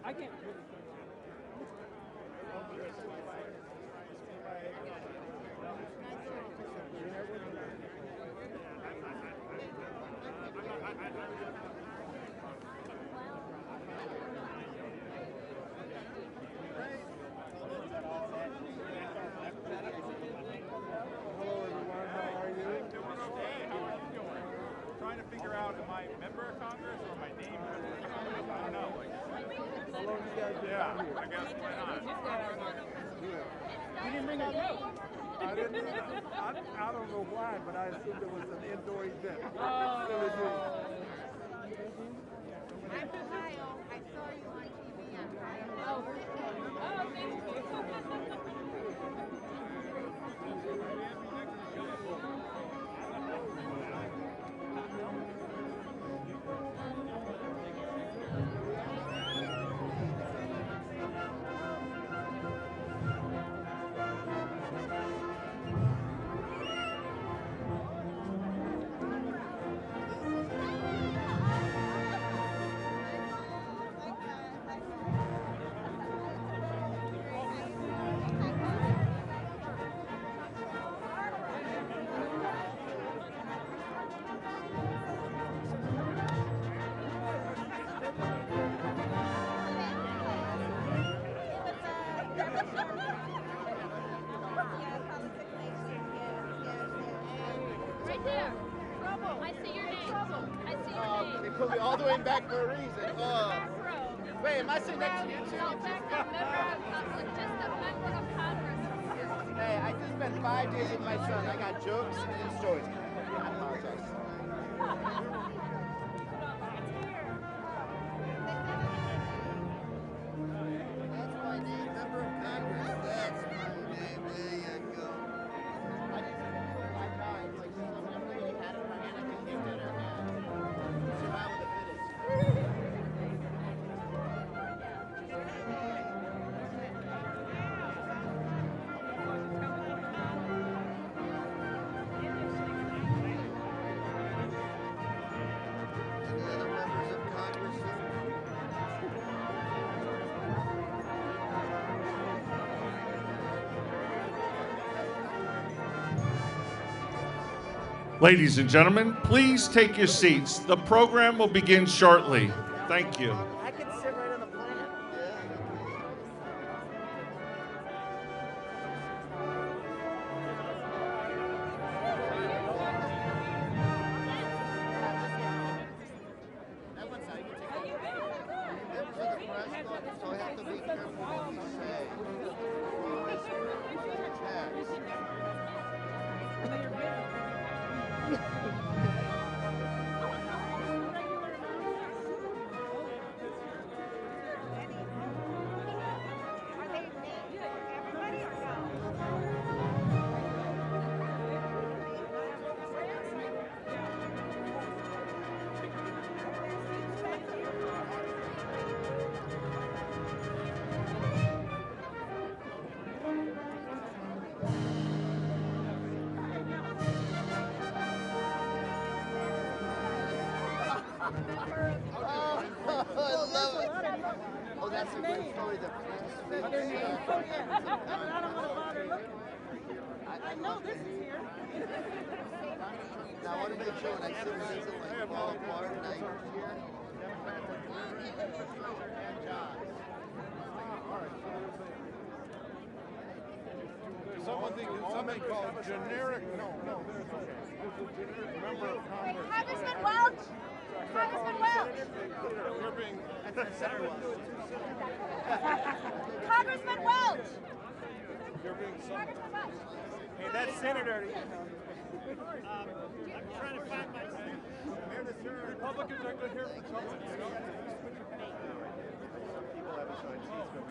I can't. Am I a member of Congress or my name? I don't know. Yeah, I guess why not? You didn't bring a vote. I don't know why, but I assumed it was an indoor event. Oh. I'm Ohio. I saw you on TV. I'm Ohio. Oh, thank you. Right there. Trouble. I see your name. Trouble. I see your name. They put me all the way back for a reason. Wait, am I sitting next to you too? No, just a member of Congress. Hey, I just spent 5 days with my son. I got jokes and stories. I apologize. That's my name, member of Congress. That's my name. There you go. I just my time. Like, I've never really had it in my hand. I just gave dinner, man. Survival of the fittest. Ladies and gentlemen, please take your seats. The program will begin shortly. Thank you. I can sit right on the plant. That one's how you can take it. Members of the press, so I have to be careful what we say. Oh, that's a great story. The I know this is here. Now I want to make sure when I sit and this is like fall apart and I here. Something called generic. No, there's okay. There's a generic member of Congress. Congressman Welch. Congressman Welch. You're being. Congressman Welch. You're being. Congressman Welch. Hey, that's Senator. I'm trying to find my seat. Republicans are good here for someone, you know? People have assigned seats, but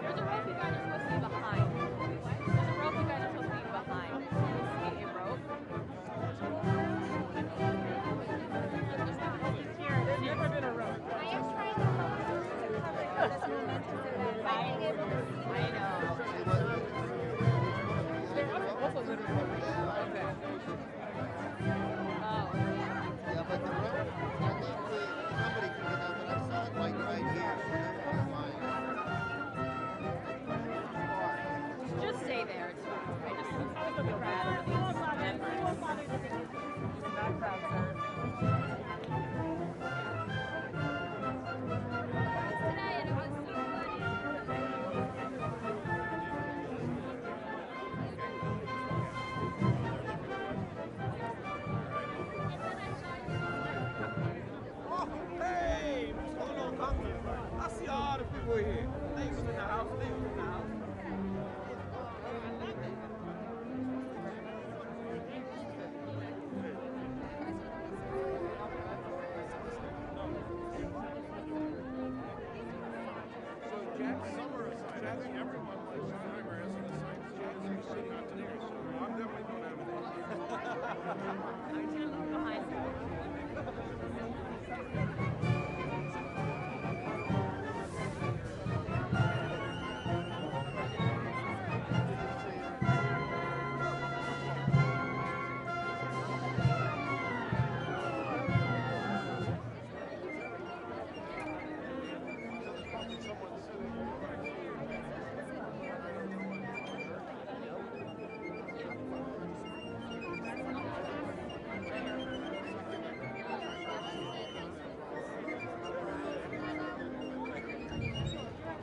There's a rope you guys are supposed to be behind. There's a rope you guys are supposed to be behind. Can you see a rope?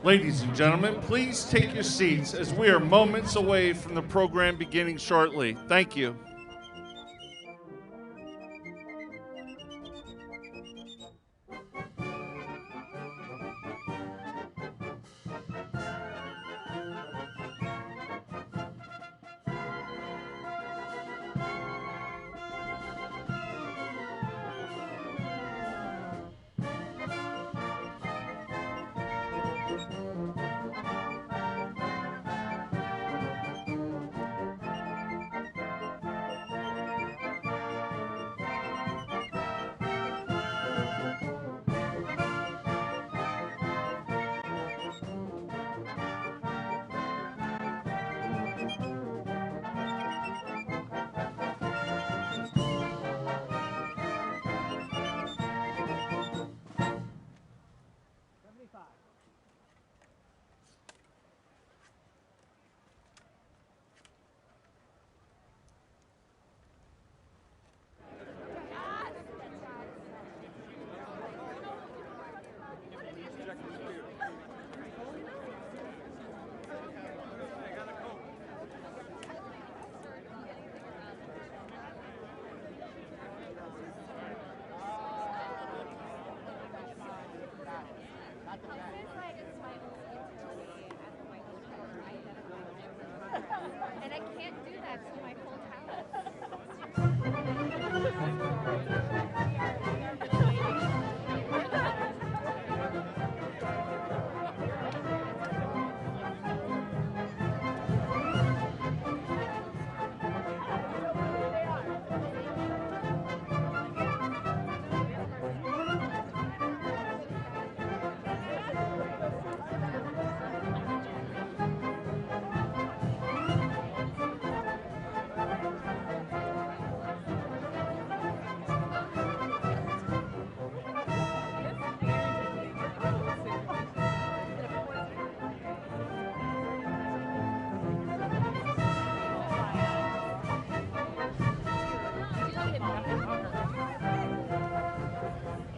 Ladies and gentlemen, please take your seats as we are moments away from the program beginning shortly. Thank you. And I can't do that to my full house.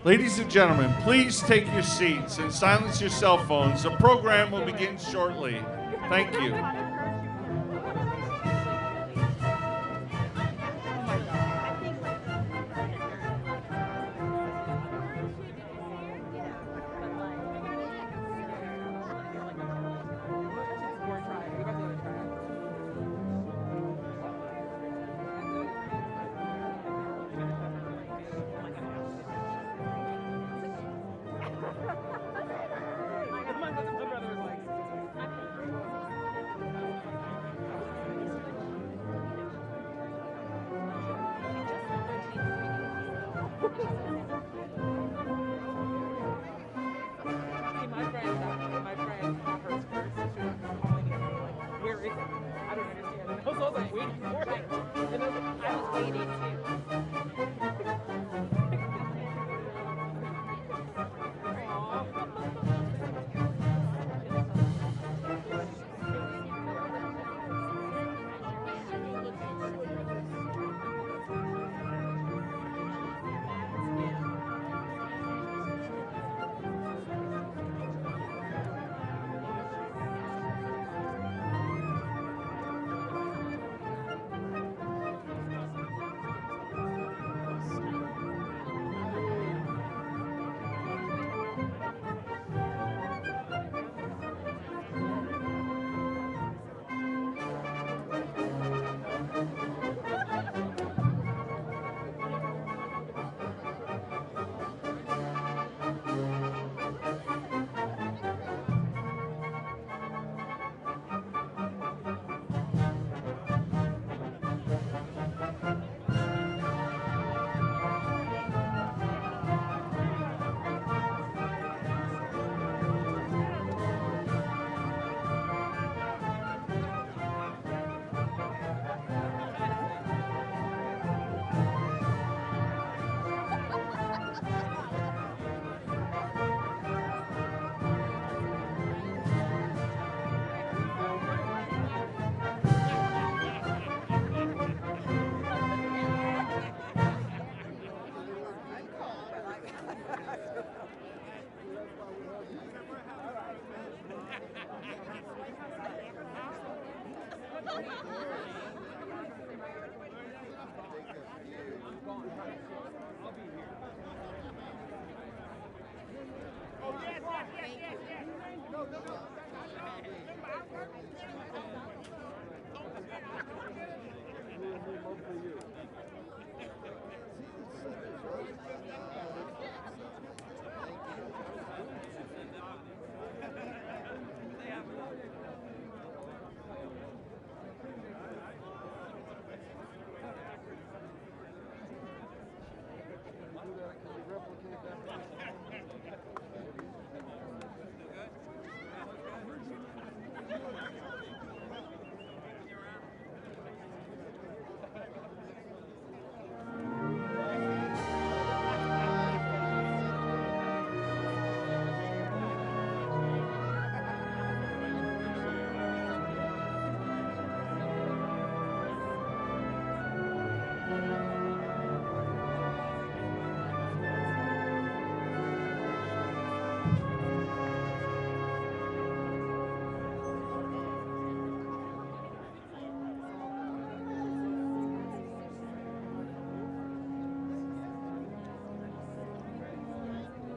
Ladies and gentlemen, please take your seats and silence your cell phones. The program will begin shortly. Thank you.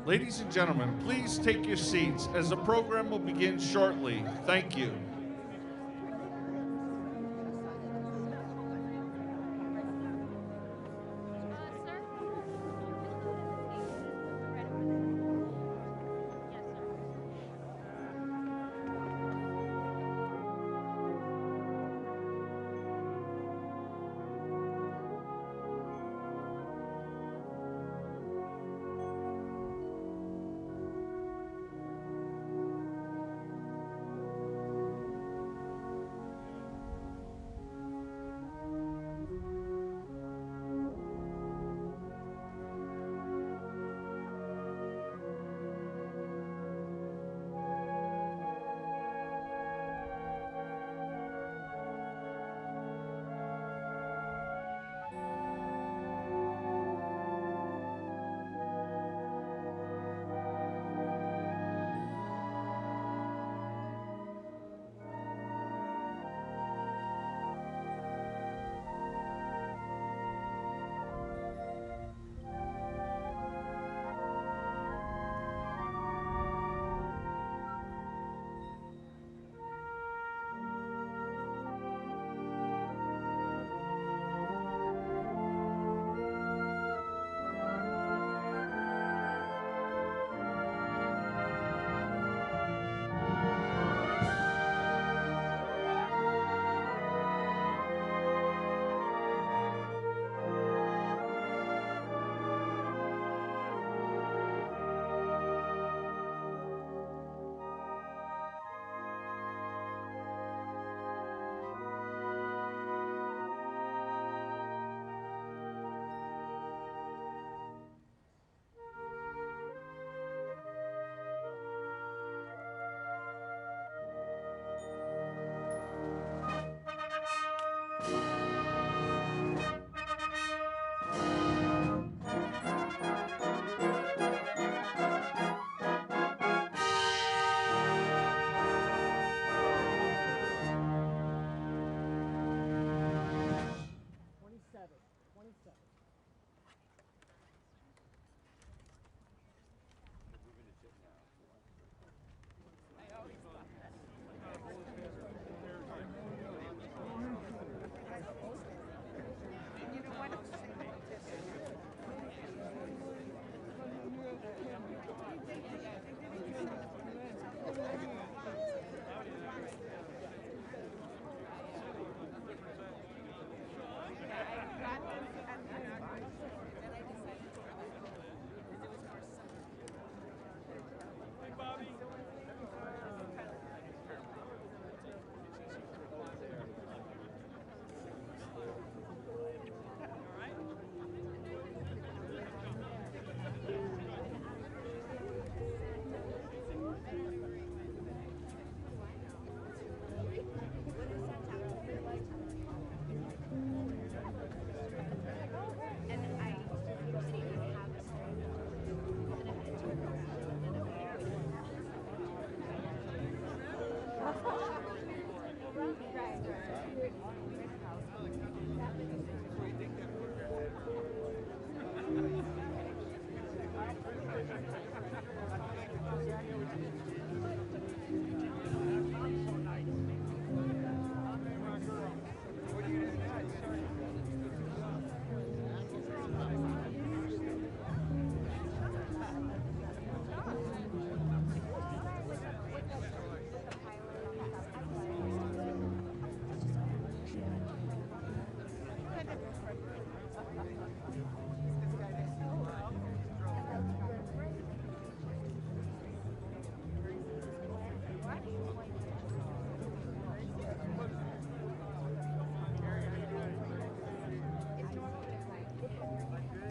Ladies and gentlemen, please take your seats as the program will begin shortly. Thank you.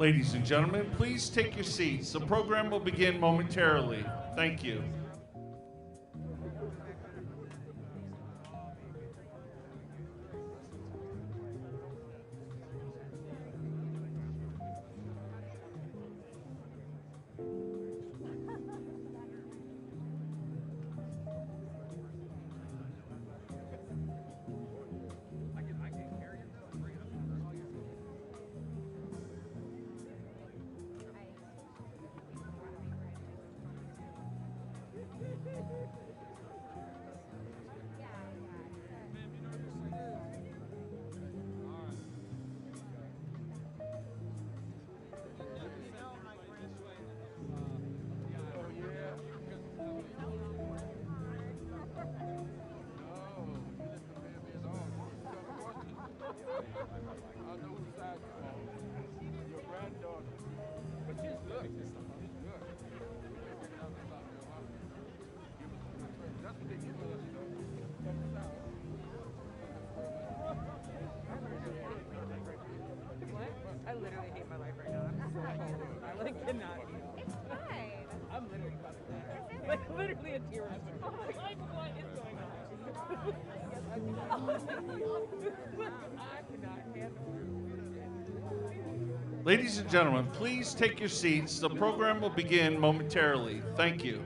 Ladies and gentlemen, please take your seats. The program will begin momentarily. Thank you. I literally hate my life right now. I'm so cold. I like cannot. It's fine. I'm literally about to die. Like literally a tear. Like what is going on? I cannot handle it. Ladies and gentlemen, please take your seats. The program will begin momentarily. Thank you.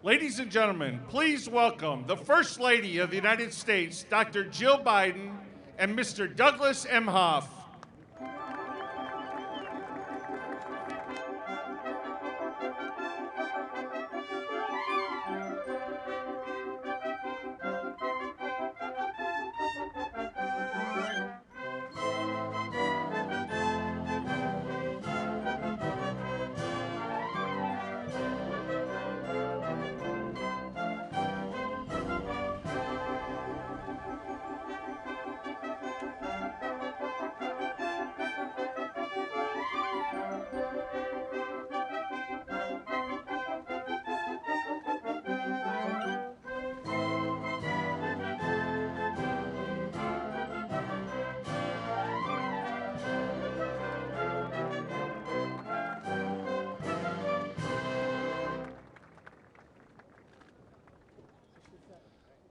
Ladies and gentlemen, please welcome the First Lady of the United States, Dr. Jill Biden, and Mr. Douglas Emhoff.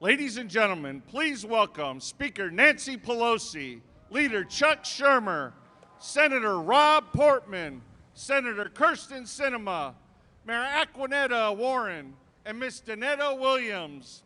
Ladies and gentlemen, please welcome Speaker Nancy Pelosi, Leader Chuck Schumer, Senator Rob Portman, Senator Sinema, Mayor Aquanetta Warren, and Ms. Danita Williams.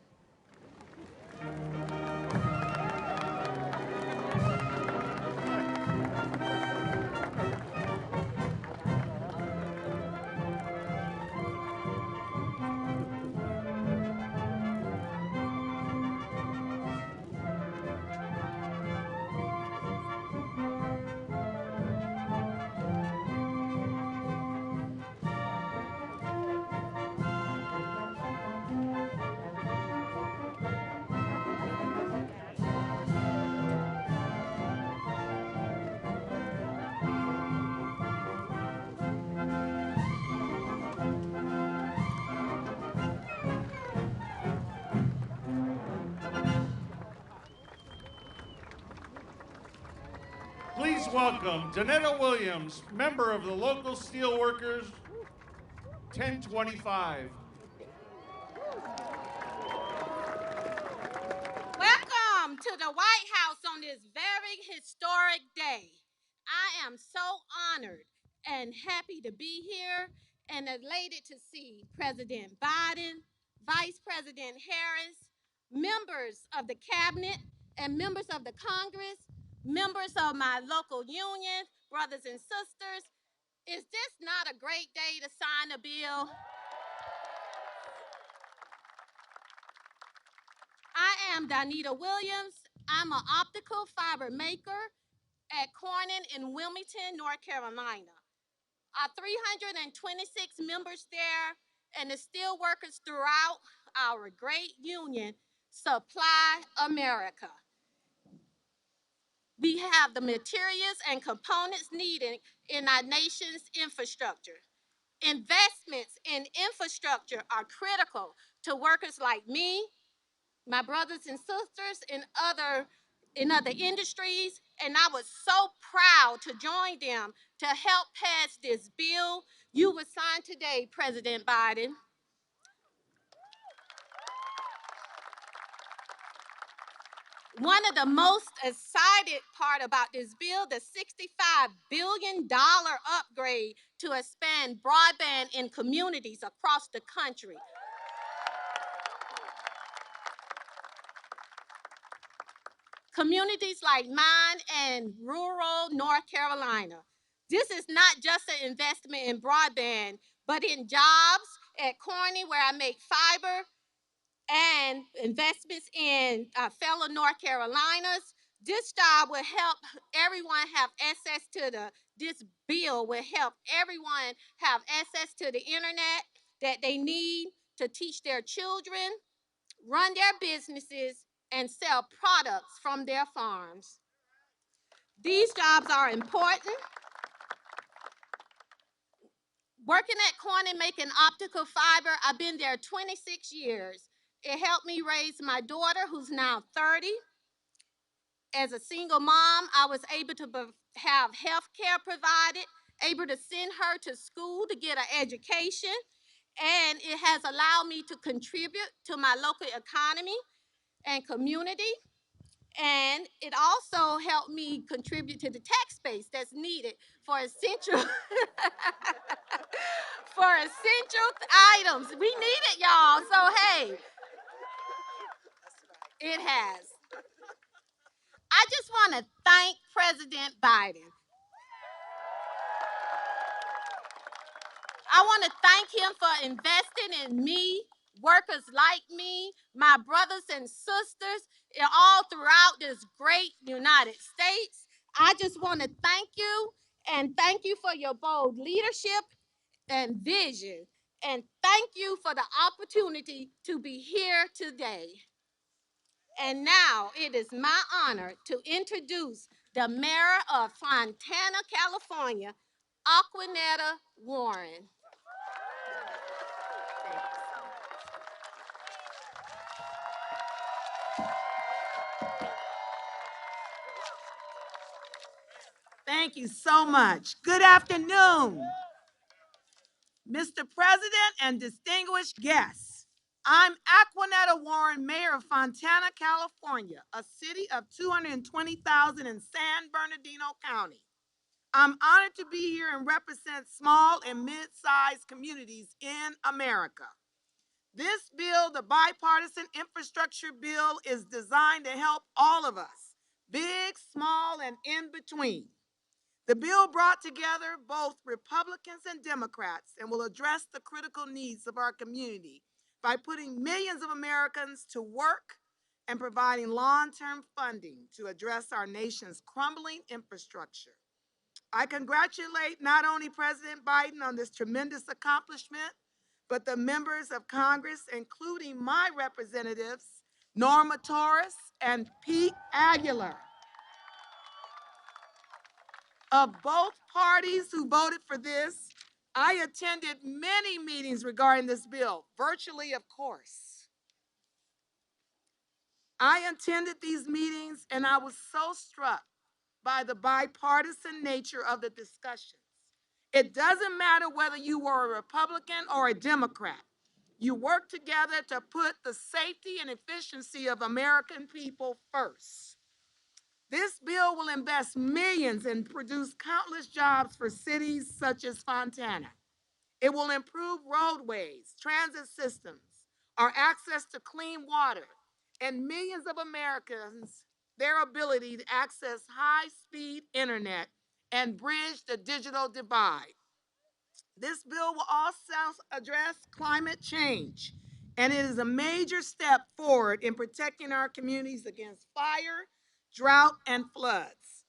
Please welcome Danita Williams, member of the local steelworkers 1025. Welcome to the White House on this very historic day. I am so honored and happy to be here and elated to see President Biden, Vice President Harris, members of the cabinet, and members of the Congress, members of my local union, brothers and sisters. Is this not a great day to sign a bill? I am Danita Williams. I'm an optical fiber maker at Corning in Wilmington, North Carolina. Our 326 members there and the steel workers throughout our great union supply America. We have the materials and components needed in our nation's infrastructure. Investments in infrastructure are critical to workers like me, my brothers and sisters in other industries, and I was so proud to join them to help pass this bill you will sign today, President Biden. One of the most excited part about this bill, the $65 billion upgrade to expand broadband in communities across the country. Communities like mine and rural North Carolina. This is not just an investment in broadband, but in jobs at Corning where I make fiber and investments in fellow North Carolinas. This job will help everyone have access to this bill will help everyone have access to the internet that they need to teach their children, run their businesses, and sell products from their farms. These jobs are important. Working at Corning making optical fiber, I've been there 26 years. It helped me raise my daughter, who's now 30. As a single mom, I was able to have health care provided, able to send her to school to get an education, and it has allowed me to contribute to my local economy and community. And it also helped me contribute to the tax base that's needed for essential for essential items. We need it, y'all. So hey, it has. I just want to thank President Biden. I want to thank him for investing in me, workers like me, my brothers and sisters, all throughout this great United States. I just want to thank you and thank you for your bold leadership and vision. And thank you for the opportunity to be here today. And now it is my honor to introduce the mayor of Fontana, California, Aquanetta Warren. Thank you so much. Good afternoon, Mr. President and distinguished guests. I'm Aquanetta Warren, Mayor of Fontana, California, a city of 220,000 in San Bernardino County. I'm honored to be here and represent small and mid-sized communities in America. This bill, the Bipartisan Infrastructure Bill, is designed to help all of us, big, small, and in between. The bill brought together both Republicans and Democrats and will address the critical needs of our community by putting millions of Americans to work and providing long-term funding to address our nation's crumbling infrastructure. I congratulate not only President Biden on this tremendous accomplishment, but the members of Congress, including my representatives, Norma Torres and Pete Aguilar, of both parties who voted for this. I attended many meetings regarding this bill, virtually, of course. I attended these meetings and I was so struck by the bipartisan nature of the discussions. It doesn't matter whether you were a Republican or a Democrat. You work together to put the safety and efficiency of American people first. This bill will invest millions and produce countless jobs for cities such as Fontana. It will improve roadways, transit systems, our access to clean water, and millions of Americans their ability to access high-speed internet and bridge the digital divide. This bill will also address climate change, and it is a major step forward in protecting our communities against fire, drought, and floods.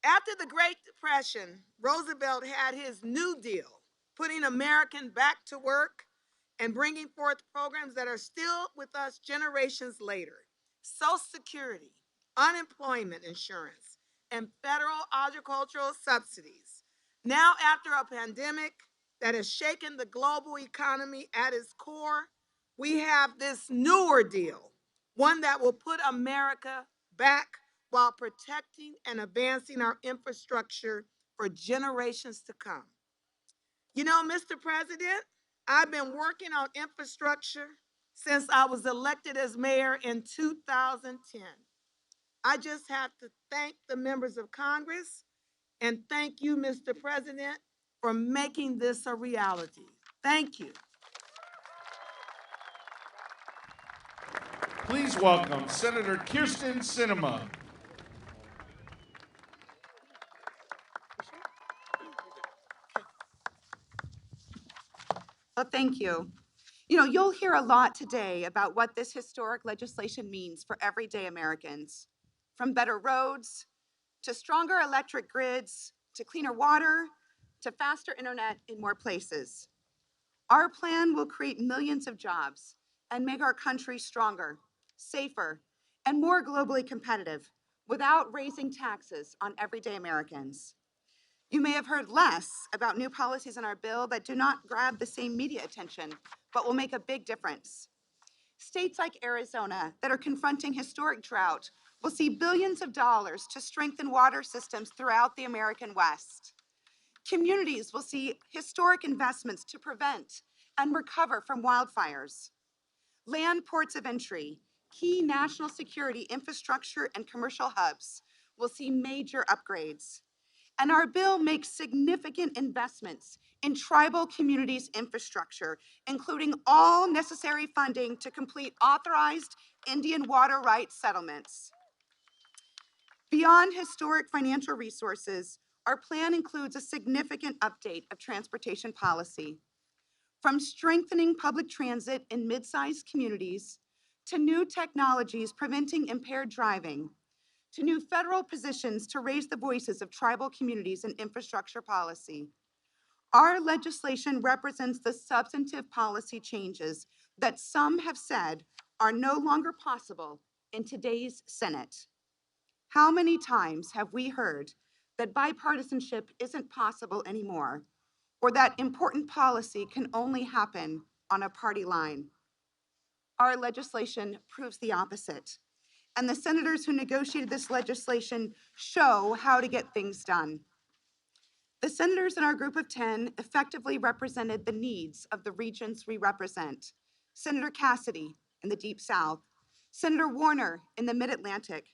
After the Great Depression, Roosevelt had his New Deal, putting Americans back to work and bringing forth programs that are still with us generations later. Social Security, unemployment insurance, and federal agricultural subsidies. Now, after a pandemic that has shaken the global economy at its core, we have this newer deal, one that will put America back while protecting and advancing our infrastructure for generations to come. You know, Mr. President, I've been working on infrastructure since I was elected as mayor in 2010. I just have to thank the members of Congress and thank you, Mr. President, for making this a reality. Thank you. Please welcome Senator Sinema. Well, thank you. You know, you'll hear a lot today about what this historic legislation means for everyday Americans, from better roads to stronger electric grids to cleaner water to faster internet in more places. Our plan will create millions of jobs and make our country stronger, safer, and more globally competitive without raising taxes on everyday Americans. You may have heard less about new policies in our bill that do not grab the same media attention, but will make a big difference. States like Arizona that are confronting historic drought will see billions of dollars to strengthen water systems throughout the American West. Communities will see historic investments to prevent and recover from wildfires. Land ports of entry, key national security infrastructure and commercial hubs will see major upgrades. And our bill makes significant investments in tribal communities' infrastructure, including all necessary funding to complete authorized Indian water rights settlements. Beyond historic financial resources, our plan includes a significant update of transportation policy. From strengthening public transit in mid-sized communities, to new technologies preventing impaired driving, to new federal positions to raise the voices of tribal communities in infrastructure policy. Our legislation represents the substantive policy changes that some have said are no longer possible in today's Senate. How many times have we heard that bipartisanship isn't possible anymore, or that important policy can only happen on a party line? Our legislation proves the opposite. And the senators who negotiated this legislation show how to get things done. The senators in our group of 10 effectively represented the needs of the regions we represent. Senator Cassidy in the Deep South, Senator Warner in the Mid-Atlantic,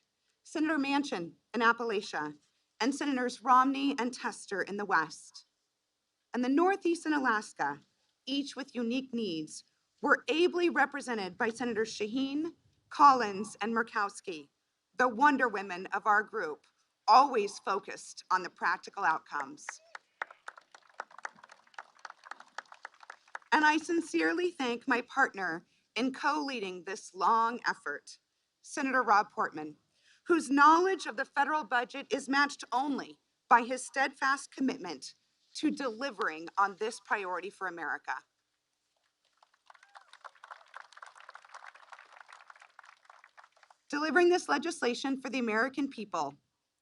Senator Manchin in Appalachia, and Senators Romney and Tester in the West. And the Northeast and Alaska, each with unique needs, were ably represented by Senators Shaheen, Collins, and Murkowski, the wonder women of our group, always focused on the practical outcomes. And I sincerely thank my partner in co-leading this long effort, Senator Rob Portman, whose knowledge of the federal budget is matched only by his steadfast commitment to delivering on this priority for America. Delivering this legislation for the American people,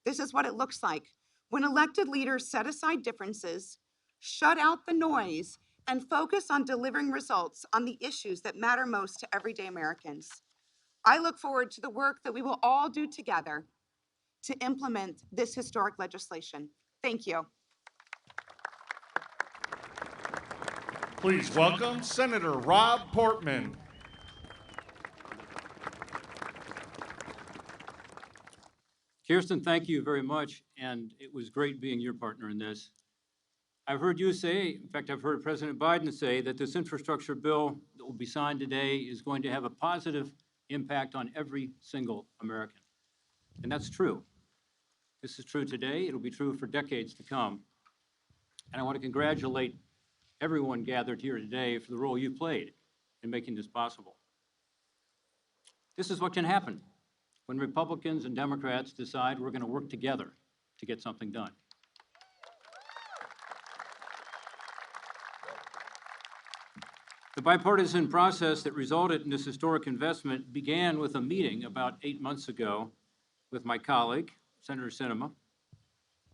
this is what it looks like when elected leaders set aside differences, shut out the noise, and focus on delivering results on the issues that matter most to everyday Americans. I look forward to the work that we will all do together to implement this historic legislation. Thank you. Please welcome Senator Rob Portman. Kirsten, thank you very much, and it was great being your partner in this. I've heard you say, in fact, I've heard President Biden say that this infrastructure bill that will be signed today is going to have a positive impact on every single American. And that's true. This is true today. It'll be true for decades to come. And I want to congratulate everyone gathered here today for the role you played in making this possible. This is what can happen when Republicans and Democrats decide we're going to work together to get something done. The bipartisan process that resulted in this historic investment began with a meeting about 8 months ago with my colleague, Senator Sinema,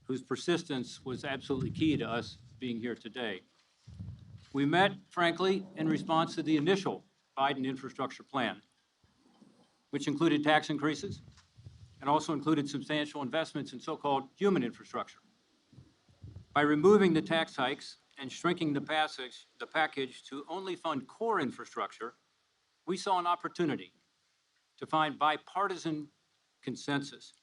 whose persistence was absolutely key to us being here today. We met, frankly, in response to the initial Biden infrastructure plan, which included tax increases and also included substantial investments in so-called human infrastructure. By removing the tax hikes and shrinking the package to only fund core infrastructure, we saw an opportunity to find bipartisan consensus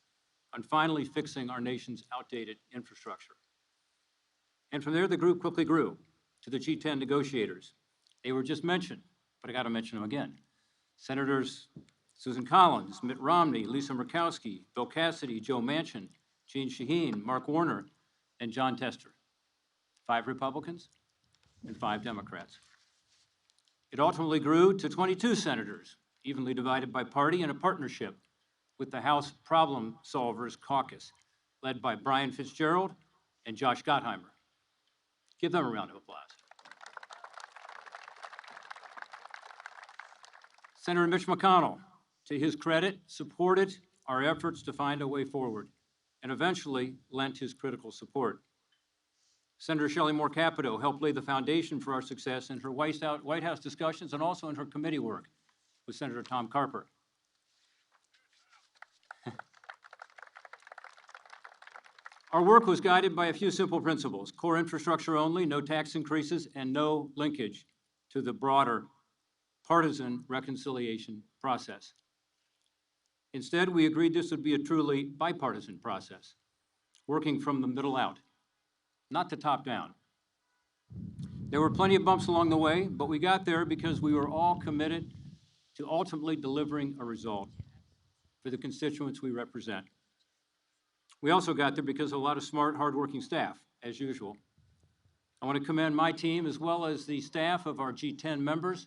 on finally fixing our nation's outdated infrastructure. And from there, the group quickly grew to the G10 negotiators. They were just mentioned, but I got to mention them again. Senators Susan Collins, Mitt Romney, Lisa Murkowski, Bill Cassidy, Joe Manchin, Jeanne Shaheen, Mark Warner, and John Tester. 5 Republicans and 5 Democrats. It ultimately grew to 22 senators, evenly divided by party, in a partnership with the House Problem Solvers Caucus, led by Brian Fitzgerald and Josh Gottheimer. Give them a round of applause. Senator Mitch McConnell, to his credit, supported our efforts to find a way forward and eventually lent his critical support. Senator Shelley Moore Capito helped lay the foundation for our success in her White House discussions and also in her committee work with Senator Tom Carper. Our work was guided by a few simple principles: core infrastructure only, no tax increases, and no linkage to the broader partisan reconciliation process. Instead, we agreed this would be a truly bipartisan process, working from the middle out, not the top down. There were plenty of bumps along the way, but we got there because we were all committed to ultimately delivering a result for the constituents we represent. We also got there because of a lot of smart, hardworking staff, as usual. I want to commend my team as well as the staff of our G10 members,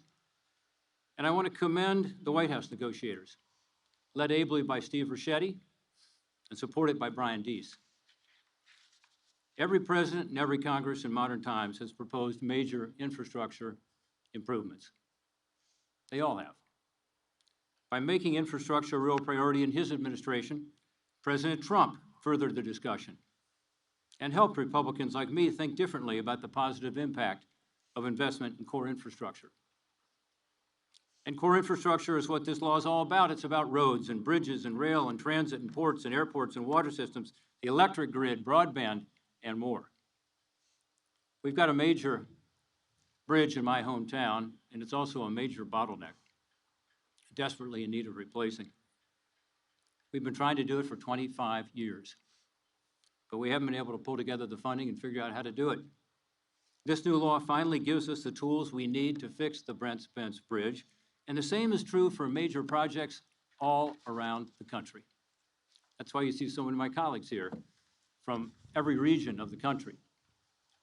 and I want to commend the White House negotiators, led ably by Steve Ricchetti and supported by Brian Deese. Every president and every Congress in modern times has proposed major infrastructure improvements. They all have. By making infrastructure a real priority in his administration, President Trump furthered the discussion and helped Republicans like me think differently about the positive impact of investment in core infrastructure. And core infrastructure is what this law is all about. It's about roads and bridges and rail and transit and ports and airports and water systems, the electric grid, broadband, and more. We've got a major bridge in my hometown, and it's also a major bottleneck, desperately in need of replacing. We've been trying to do it for 25 years, but we haven't been able to pull together the funding and figure out how to do it. This new law finally gives us the tools we need to fix the Brent Spence Bridge, and the same is true for major projects all around the country. That's why you see so many of my colleagues here from every region of the country,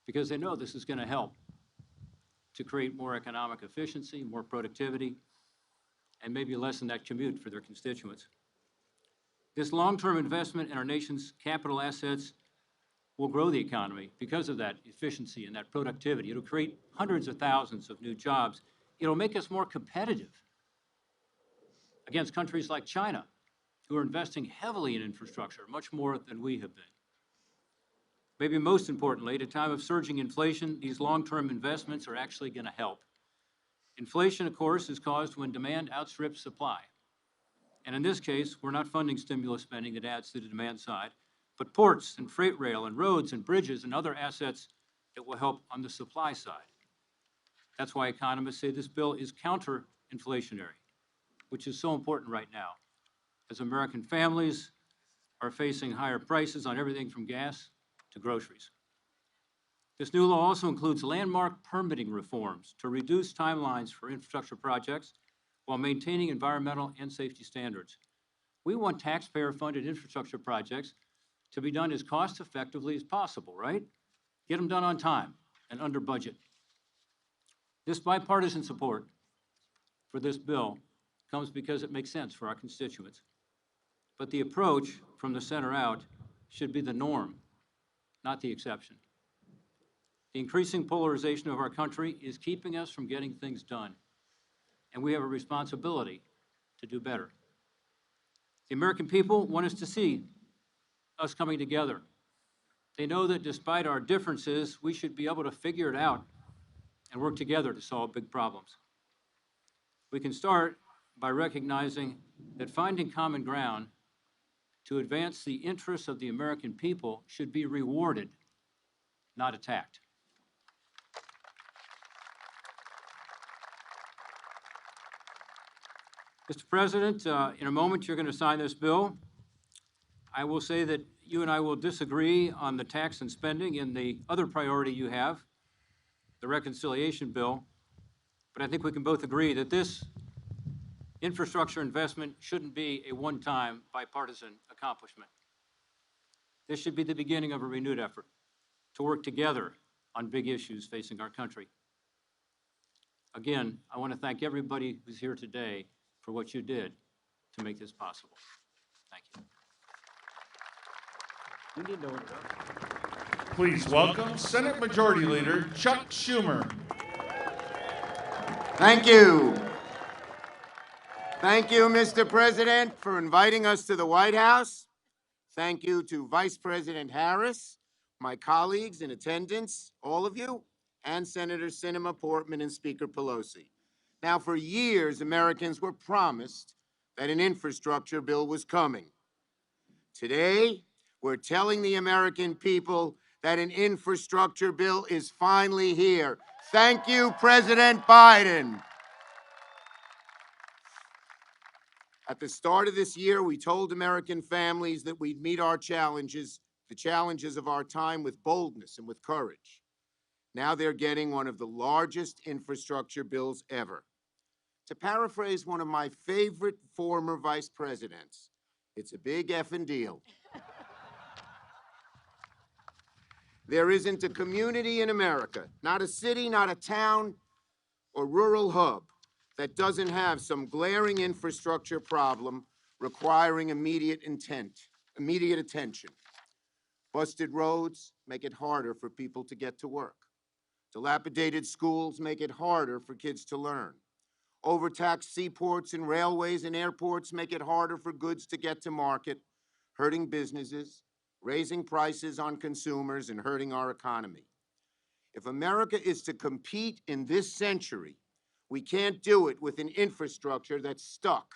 because they know this is going to help to create more economic efficiency, more productivity, and maybe lessen that commute for their constituents. This long-term investment in our nation's capital assets will grow the economy because of that efficiency and that productivity. It'll create hundreds of thousands of new jobs. It'll make us more competitive against countries like China, who are investing heavily in infrastructure, much more than we have been. Maybe most importantly, at a time of surging inflation, these long-term investments are actually going to help. Inflation, of course, is caused when demand outstrips supply. And in this case, we're not funding stimulus spending that adds to the demand side, but ports and freight rail and roads and bridges and other assets that will help on the supply side. That's why economists say this bill is counter-inflationary, which is so important right now, as American families are facing higher prices on everything from gas to groceries. This new law also includes landmark permitting reforms to reduce timelines for infrastructure projects while maintaining environmental and safety standards. We want taxpayer-funded infrastructure projects to be done as cost-effectively as possible, right? Get them done on time and under budget. This bipartisan support for this bill comes because it makes sense for our constituents. But the approach from the center out should be the norm, not the exception. The increasing polarization of our country is keeping us from getting things done, and we have a responsibility to do better. The American people want us to see us coming together. They know that despite our differences, we should be able to figure it out and work together to solve big problems. We can start by recognizing that finding common ground to advance the interests of the American people should be rewarded, not attacked. Mr. President, in a moment you're going to sign this bill. I will say that you and I will disagree on the tax and spending in the other priority you have, the reconciliation bill, but I think we can both agree that this infrastructure investment shouldn't be a one-time bipartisan accomplishment. This should be the beginning of a renewed effort to work together on big issues facing our country. Again, I want to thank everybody who's here today for what you did to make this possible. Thank you. You need to order up. Please welcome Senate Majority Leader Chuck Schumer. Thank you. Thank you, Mr. President, for inviting us to the White House. Thank you to Vice President Harris, my colleagues in attendance, all of you, and Senators Sinema, Portman, and Speaker Pelosi. Now, for years, Americans were promised that an infrastructure bill was coming. Today, we're telling the American people that an infrastructure bill is finally here. Thank you, President Biden. At the start of this year, we told American families that we'd meet our challenges, the challenges of our time, with boldness and with courage. Now they're getting one of the largest infrastructure bills ever. To paraphrase one of my favorite former vice presidents, it's a big effing deal. There isn't a community in America, not a city, not a town or rural hub, that doesn't have some glaring infrastructure problem requiring immediate attention. Busted roads make it harder for people to get to work. Dilapidated schools make it harder for kids to learn. Overtaxed seaports and railways and airports make it harder for goods to get to market, hurting businesses, raising prices on consumers, and hurting our economy. If America is to compete in this century, we can't do it with an infrastructure that's stuck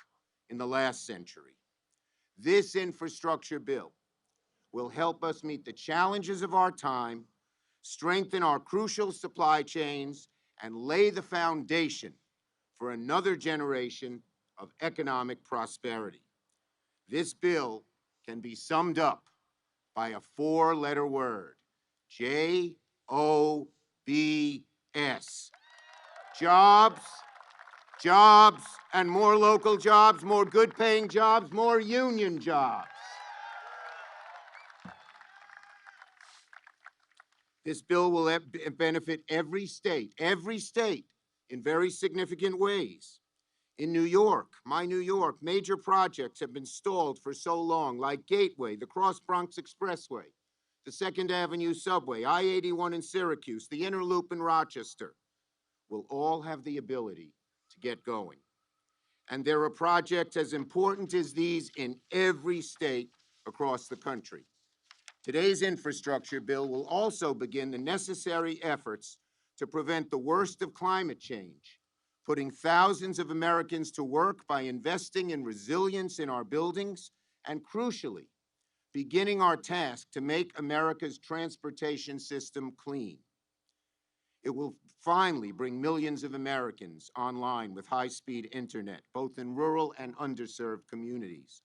in the last century. This infrastructure bill will help us meet the challenges of our time, strengthen our crucial supply chains, and lay the foundation for another generation of economic prosperity. This bill can be summed up by a four-letter word: J-O-B-S. Jobs, jobs, and more local jobs, more good-paying jobs, more union jobs. This bill will benefit every state, in very significant ways. In New York, my New York, major projects have been stalled for so long, like Gateway, the Cross Bronx Expressway, the 2nd Avenue Subway, I-81 in Syracuse, the Inner Loop in Rochester, will all have the ability to get going. And there are projects as important as these in every state across the country. Today's infrastructure bill will also begin the necessary efforts to prevent the worst of climate change, putting thousands of Americans to work by investing in resilience in our buildings, and crucially, beginning our task to make America's transportation system clean. It will finally bring millions of Americans online with high-speed internet, both in rural and underserved communities.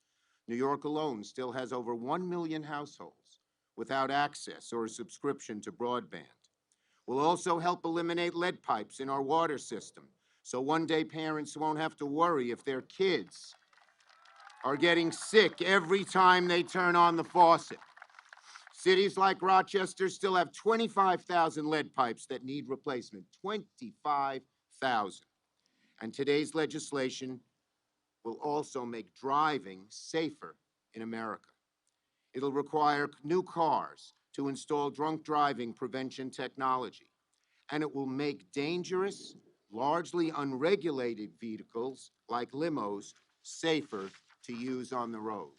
New York alone still has over 1 million households without access or a subscription to broadband. We'll also help eliminate lead pipes in our water system, so one day parents won't have to worry if their kids are getting sick every time they turn on the faucet. Cities like Rochester still have 25,000 lead pipes that need replacement, 25,000. And today's legislation will also make driving safer in America. It'll require new cars to install drunk driving prevention technology, and it will make dangerous, largely unregulated vehicles like limos safer to use on the road.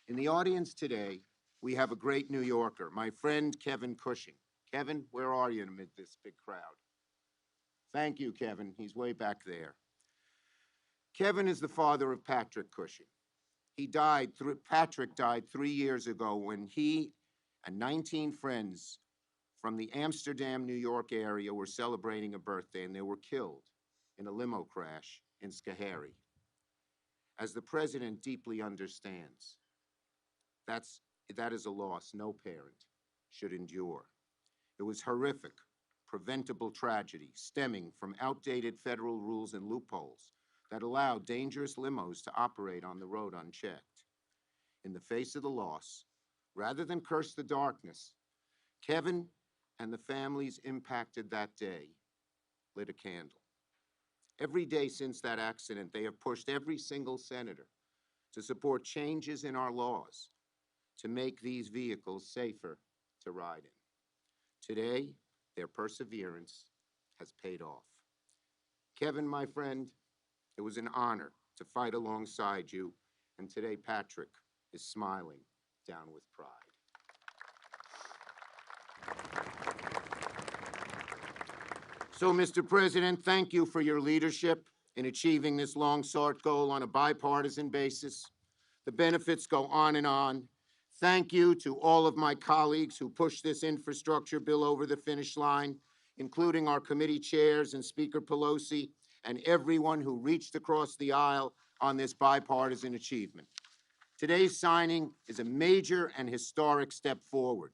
In the audience today, we have a great New Yorker, my friend Kevin Cushing. Kevin, where are you amid this big crowd? Thank you, Kevin. He's way back there. Kevin is the father of Patrick Cushing. Patrick died 3 years ago when he and 19 friends from the Amsterdam, New York area were celebrating a birthday, and they were killed in a limo crash in Schoharie. As the president deeply understands, that is a loss no parent should endure. It was horrific, preventable tragedy stemming from outdated federal rules and loopholes that allowed dangerous limos to operate on the road unchecked. In the face of the loss, rather than curse the darkness, Kevin and the families impacted that day lit a candle. Every day since that accident, they have pushed every single senator to support changes in our laws to make these vehicles safer to ride in. Today, their perseverance has paid off. Kevin, my friend, it was an honor to fight alongside you, and today Patrick is smiling down with pride. So, Mr. President, thank you for your leadership in achieving this long-sought goal on a bipartisan basis. The benefits go on and on. Thank you to all of my colleagues who pushed this infrastructure bill over the finish line, including our committee chairs and Speaker Pelosi, and everyone who reached across the aisle on this bipartisan achievement. Today's signing is a major and historic step forward,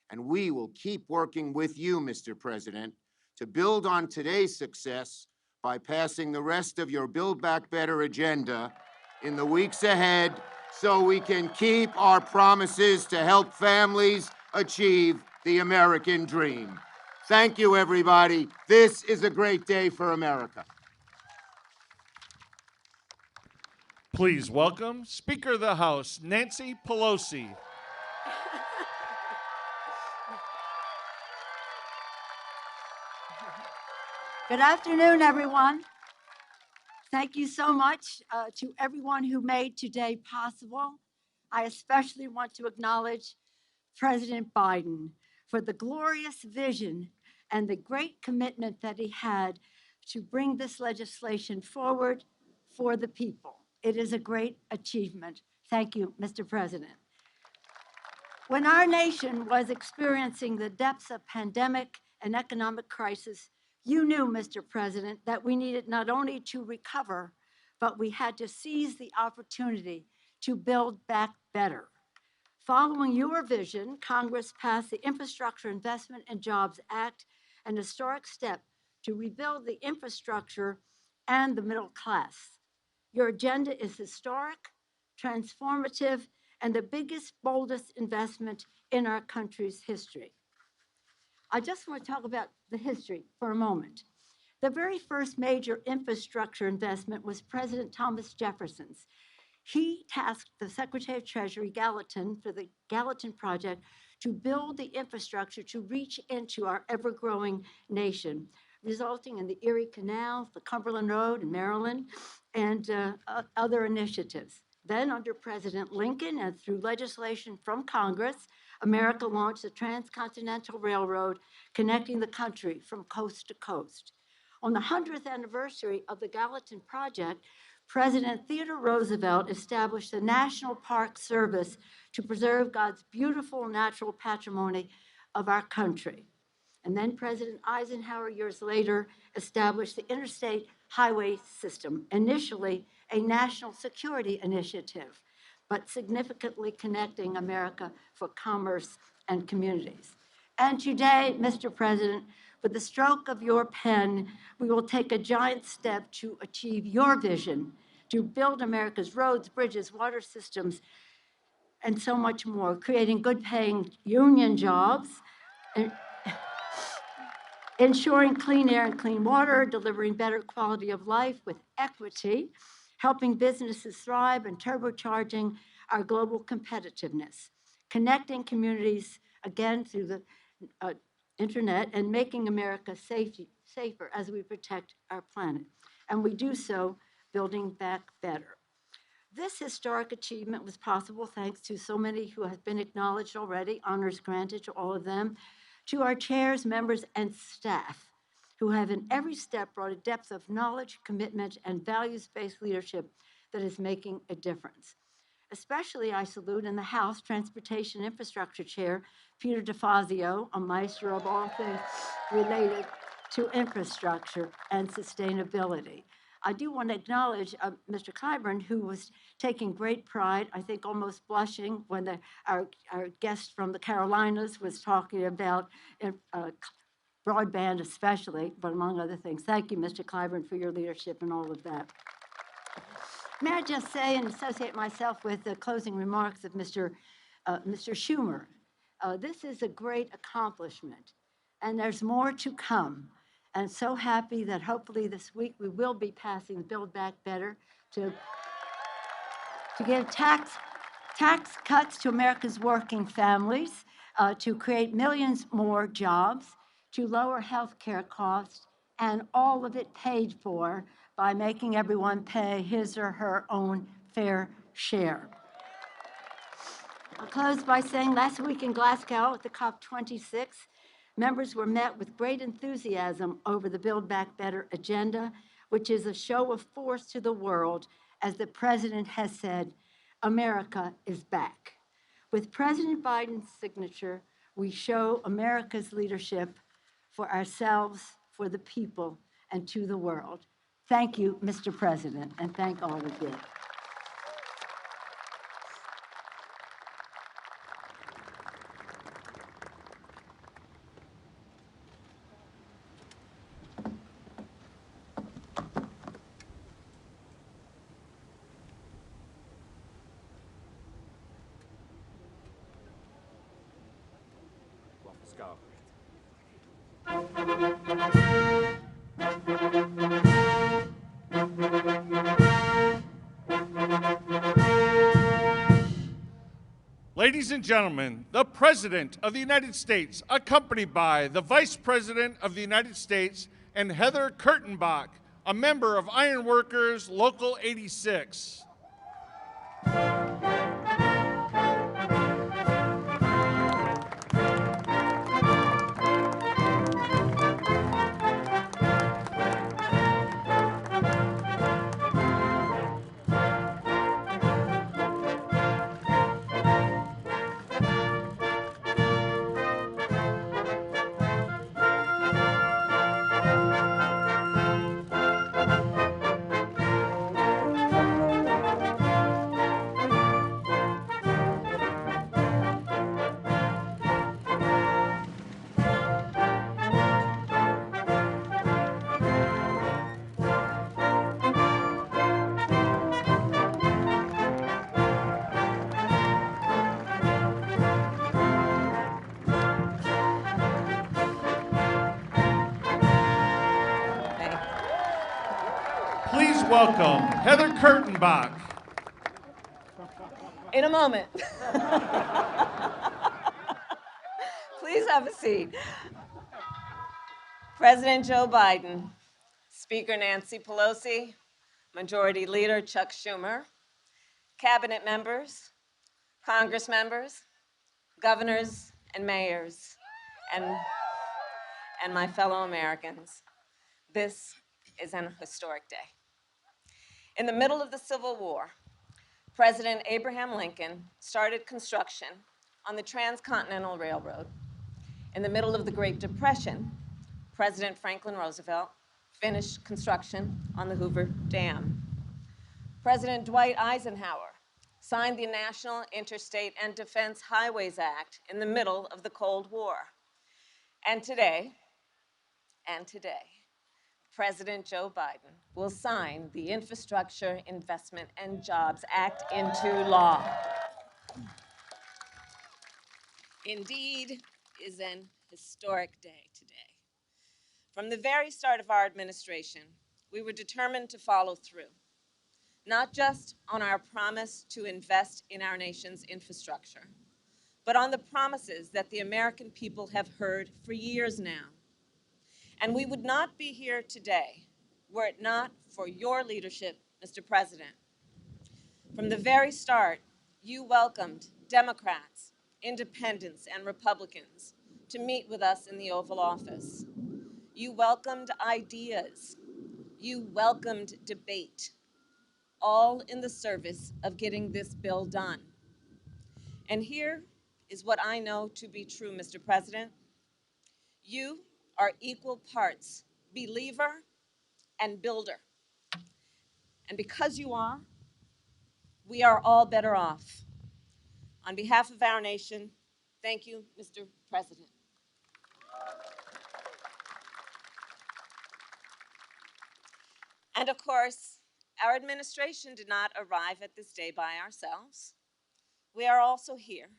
and we will keep working with you, Mr. President, to build on today's success by passing the rest of your Build Back Better agenda in the weeks ahead so we can keep our promises to help families achieve the American dream. Thank you, everybody. This is a great day for America. Please welcome Speaker of the House, Nancy Pelosi. Good afternoon, everyone. Thank you so much to everyone who made today possible. I especially want to acknowledge President Biden for the glorious vision and the great commitment that he had to bring this legislation forward for the people. It is a great achievement. Thank you, Mr. President. When our nation was experiencing the depths of pandemic and economic crisis, you knew, Mr. President, that we needed not only to recover, but we had to seize the opportunity to build back better. Following your vision, Congress passed the Infrastructure Investment and Jobs Act, an historic step to rebuild the infrastructure and the middle class. Your agenda is historic, transformative, and the biggest, boldest investment in our country's history. I just want to talk about the history for a moment. The very first major infrastructure investment was President Thomas Jefferson's. He tasked the Secretary of Treasury, Gallatin, for the Gallatin Project to build the infrastructure to reach into our ever-growing nation, resulting in the Erie Canal, the Cumberland Road in Maryland, and other initiatives. Then, under President Lincoln and through legislation from Congress, America launched the Transcontinental Railroad, connecting the country from coast to coast. On the 100th anniversary of the Gallatin Project, President Theodore Roosevelt established the National Park Service to preserve God's beautiful natural patrimony of our country. And then President Eisenhower, years later, established the Interstate Highway System, initially a national security initiative, but significantly connecting America for commerce and communities. And today, Mr. President, with the stroke of your pen, we will take a giant step to achieve your vision to build America's roads, bridges, water systems, and so much more, creating good-paying union jobs, and ensuring clean air and clean water, delivering better quality of life with equity, helping businesses thrive, and turbocharging our global competitiveness, connecting communities, again, through the internet, and making America safer as we protect our planet. And we do so building back better. This historic achievement was possible thanks to so many who have been acknowledged already, honors granted to all of them, to our chairs, members, and staff, who have in every step brought a depth of knowledge, commitment, and values-based leadership that is making a difference. Especially I salute in the House Transportation Infrastructure Chair, Peter DeFazio, a maestro of all things related to infrastructure and sustainability. I do want to acknowledge Mr. Clyburn, who was taking great pride, I think almost blushing, when our guest from the Carolinas was talking about broadband especially, but among other things. Thank you, Mr. Clyburn, for your leadership and all of that. May I just say and associate myself with the closing remarks of Mr. Schumer. This is a great accomplishment, and there's more to come. And so happy that hopefully this week we will be passing Build Back Better to give tax cuts to America's working families, to create millions more jobs, to lower health care costs, and all of it paid for by making everyone pay his or her own fair share. I'll close by saying last week in Glasgow at the COP26, Members were met with great enthusiasm over the Build Back Better agenda, which is a show of force to the world, as the president has said, America is back. With President Biden's signature, we show America's leadership for ourselves, for the people, and to the world. Thank you, Mr. President, and thank all of you. Let's go. Ladies and gentlemen, the President of the United States, accompanied by the Vice President of the United States and Heather Kurtenbach, a member of Iron Workers Local 86. Please welcome Heather Kurtenbach. In a moment. Please have a seat. President Joe Biden, Speaker Nancy Pelosi, Majority Leader Chuck Schumer, Cabinet members, Congress members, governors and mayors, and my fellow Americans. This is an historic day. In the middle of the Civil War, President Abraham Lincoln started construction on the Transcontinental Railroad. In the middle of the Great Depression, President Franklin Roosevelt finished construction on the Hoover Dam. President Dwight Eisenhower signed the National Interstate and Defense Highways Act in the middle of the Cold War. And today, President Joe Biden will sign the Infrastructure Investment and Jobs Act into law. Indeed, is an historic day today. From the very start of our administration, we were determined to follow through, not just on our promise to invest in our nation's infrastructure, but on the promises that the American people have heard for years now. And we would not be here today were it not for your leadership, Mr. President. From the very start, you welcomed Democrats, independents, and Republicans to meet with us in the Oval Office. You welcomed ideas. You welcomed debate, all in the service of getting this bill done. And here is what I know to be true, Mr. President. You are equal parts believer and builder. And because you are, we are all better off. On behalf of our nation, thank you, Mr. President. And of course, our administration did not arrive at this day by ourselves. We are also here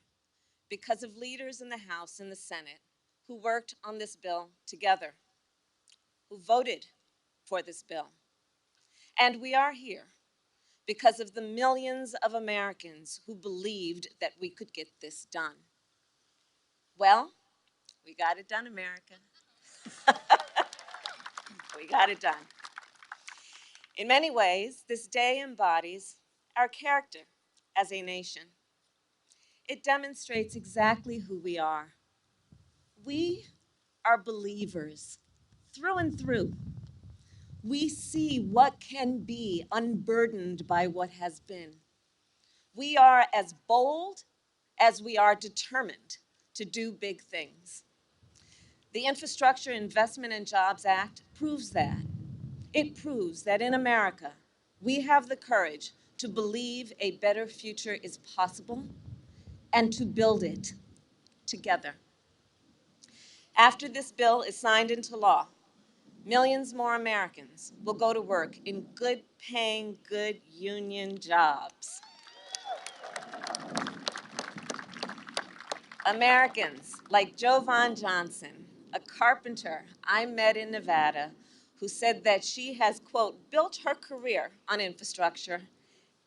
because of leaders in the House and the Senate who worked on this bill together, who voted for this bill. And we are here because of the millions of Americans who believed that we could get this done. Well, we got it done, America. We got it done. In many ways, this day embodies our character as a nation. It demonstrates exactly who we are. We are believers through and through. We see what can be unburdened by what has been. We are as bold as we are determined to do big things. The Infrastructure Investment and Jobs Act proves that. It proves that in America, we have the courage to believe a better future is possible and to build it together. After this bill is signed into law, millions more Americans will go to work in good-paying, good union jobs. Americans like Jovan Johnson, a carpenter I met in Nevada, who said that she has, quote, built her career on infrastructure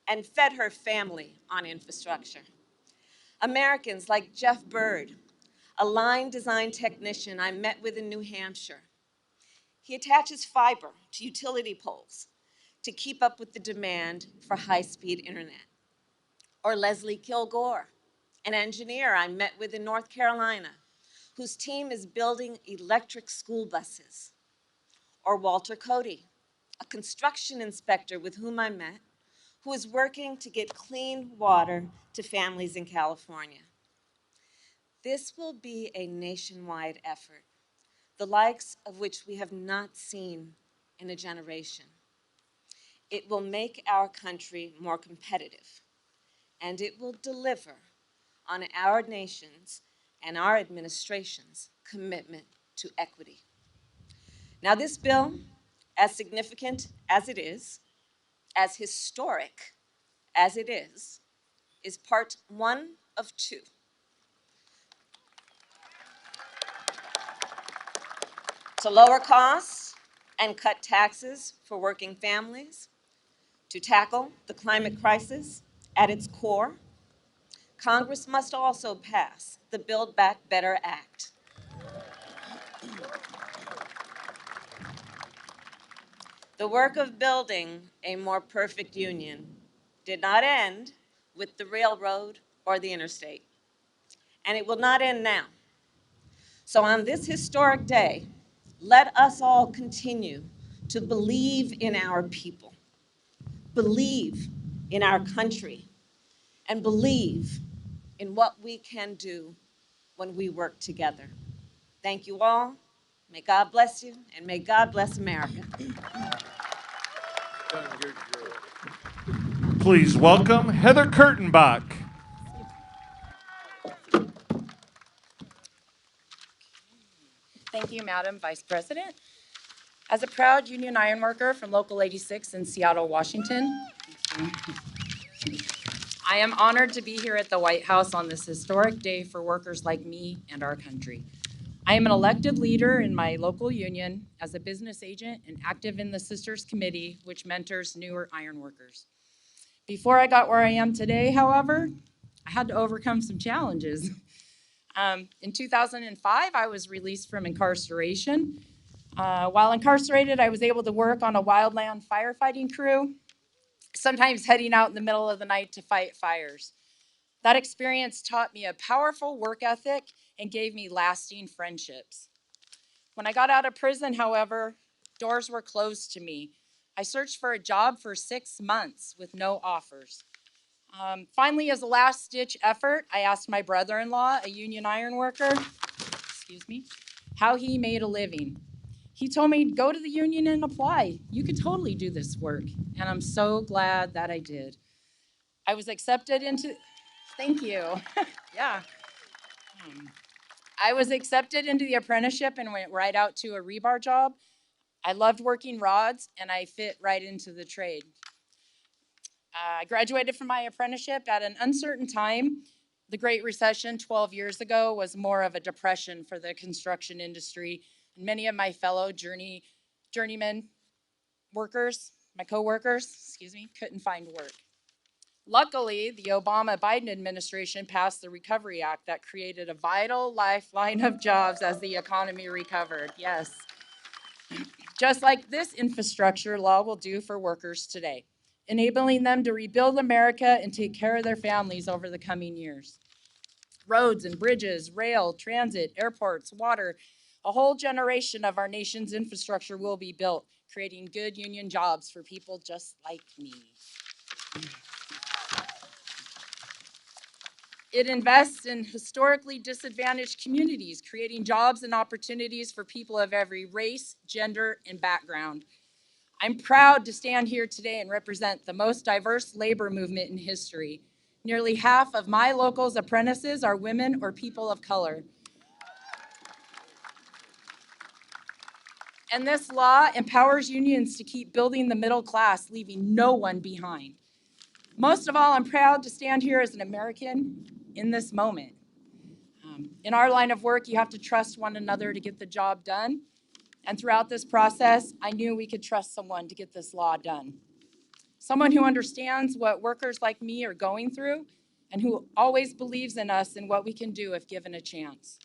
and fed her family on infrastructure. Americans like Jeff Bird, a line design technician I met with in New Hampshire. He attaches fiber to utility poles to keep up with the demand for high-speed internet. Or Leslie Kilgore, an engineer I met with in North Carolina, whose team is building electric school buses. Or Walter Cody, a construction inspector with whom I met, who is working to get clean water to families in California. This will be a nationwide effort, the likes of which we have not seen in a generation. It will make our country more competitive, and it will deliver on our nation's and our administration's commitment to equity. Now, this bill, as significant as it is, as historic as it is part one of two. To lower costs and cut taxes for working families, to tackle the climate crisis at its core, Congress must also pass the Build Back Better Act. The work of building a more perfect union did not end with the railroad or the interstate, and it will not end now. So on this historic day, let us all continue to believe in our people, believe in our country, and believe in what we can do when we work together. Thank you all. May God bless you, and may God bless America. Please welcome Heather Kurtenbach. Thank you, Madam Vice President. As a proud union iron worker from Local 86 in Seattle, Washington, I am honored to be here at the White House on this historic day for workers like me and our country. I am an elected leader in my local union as a business agent and active in the Sisters Committee, which mentors newer iron workers. Before I got where I am today, however, I had to overcome some challenges. In 2005, I was released from incarceration. While incarcerated, I was able to work on a wildland firefighting crew, sometimes heading out in the middle of the night to fight fires. That experience taught me a powerful work ethic and gave me lasting friendships. When I got out of prison, however, doors were closed to me. I searched for a job for 6 months with no offers. Finally, as a last-ditch effort, I asked my brother-in-law, a union iron worker, how he made a living. He told me, go to the union and apply. You could totally do this work. And I'm so glad that I did. I was accepted into, thank you. Yeah. I was accepted into the apprenticeship and went right out to a rebar job. I loved working rods and I fit right into the trade. I graduated from my apprenticeship at an uncertain time. The Great Recession 12 years ago was more of a depression for the construction industry. And many of my fellow journeyman workers, my co-workers, couldn't find work. Luckily, the Obama-Biden administration passed the Recovery Act that created a vital lifeline of jobs as the economy recovered. Yes. Just like this infrastructure law will do for workers today, enabling them to rebuild America and take care of their families over the coming years. Roads and bridges, rail, transit, airports, water, A whole generation of our nation's infrastructure will be built, creating good union jobs for people just like me. It invests in historically disadvantaged communities, creating jobs and opportunities for people of every race, gender, and background. I'm proud to stand here today and represent the most diverse labor movement in history. Nearly half of my local's apprentices are women or people of color. And this law empowers unions to keep building the middle class, leaving no one behind. Most of all, I'm proud to stand here as an American in this moment. In our line of work, you have to trust one another to get the job done. And throughout this process, I knew we could trust someone to get this law done. Someone who understands what workers like me are going through and who always believes in us and what we can do if given a chance.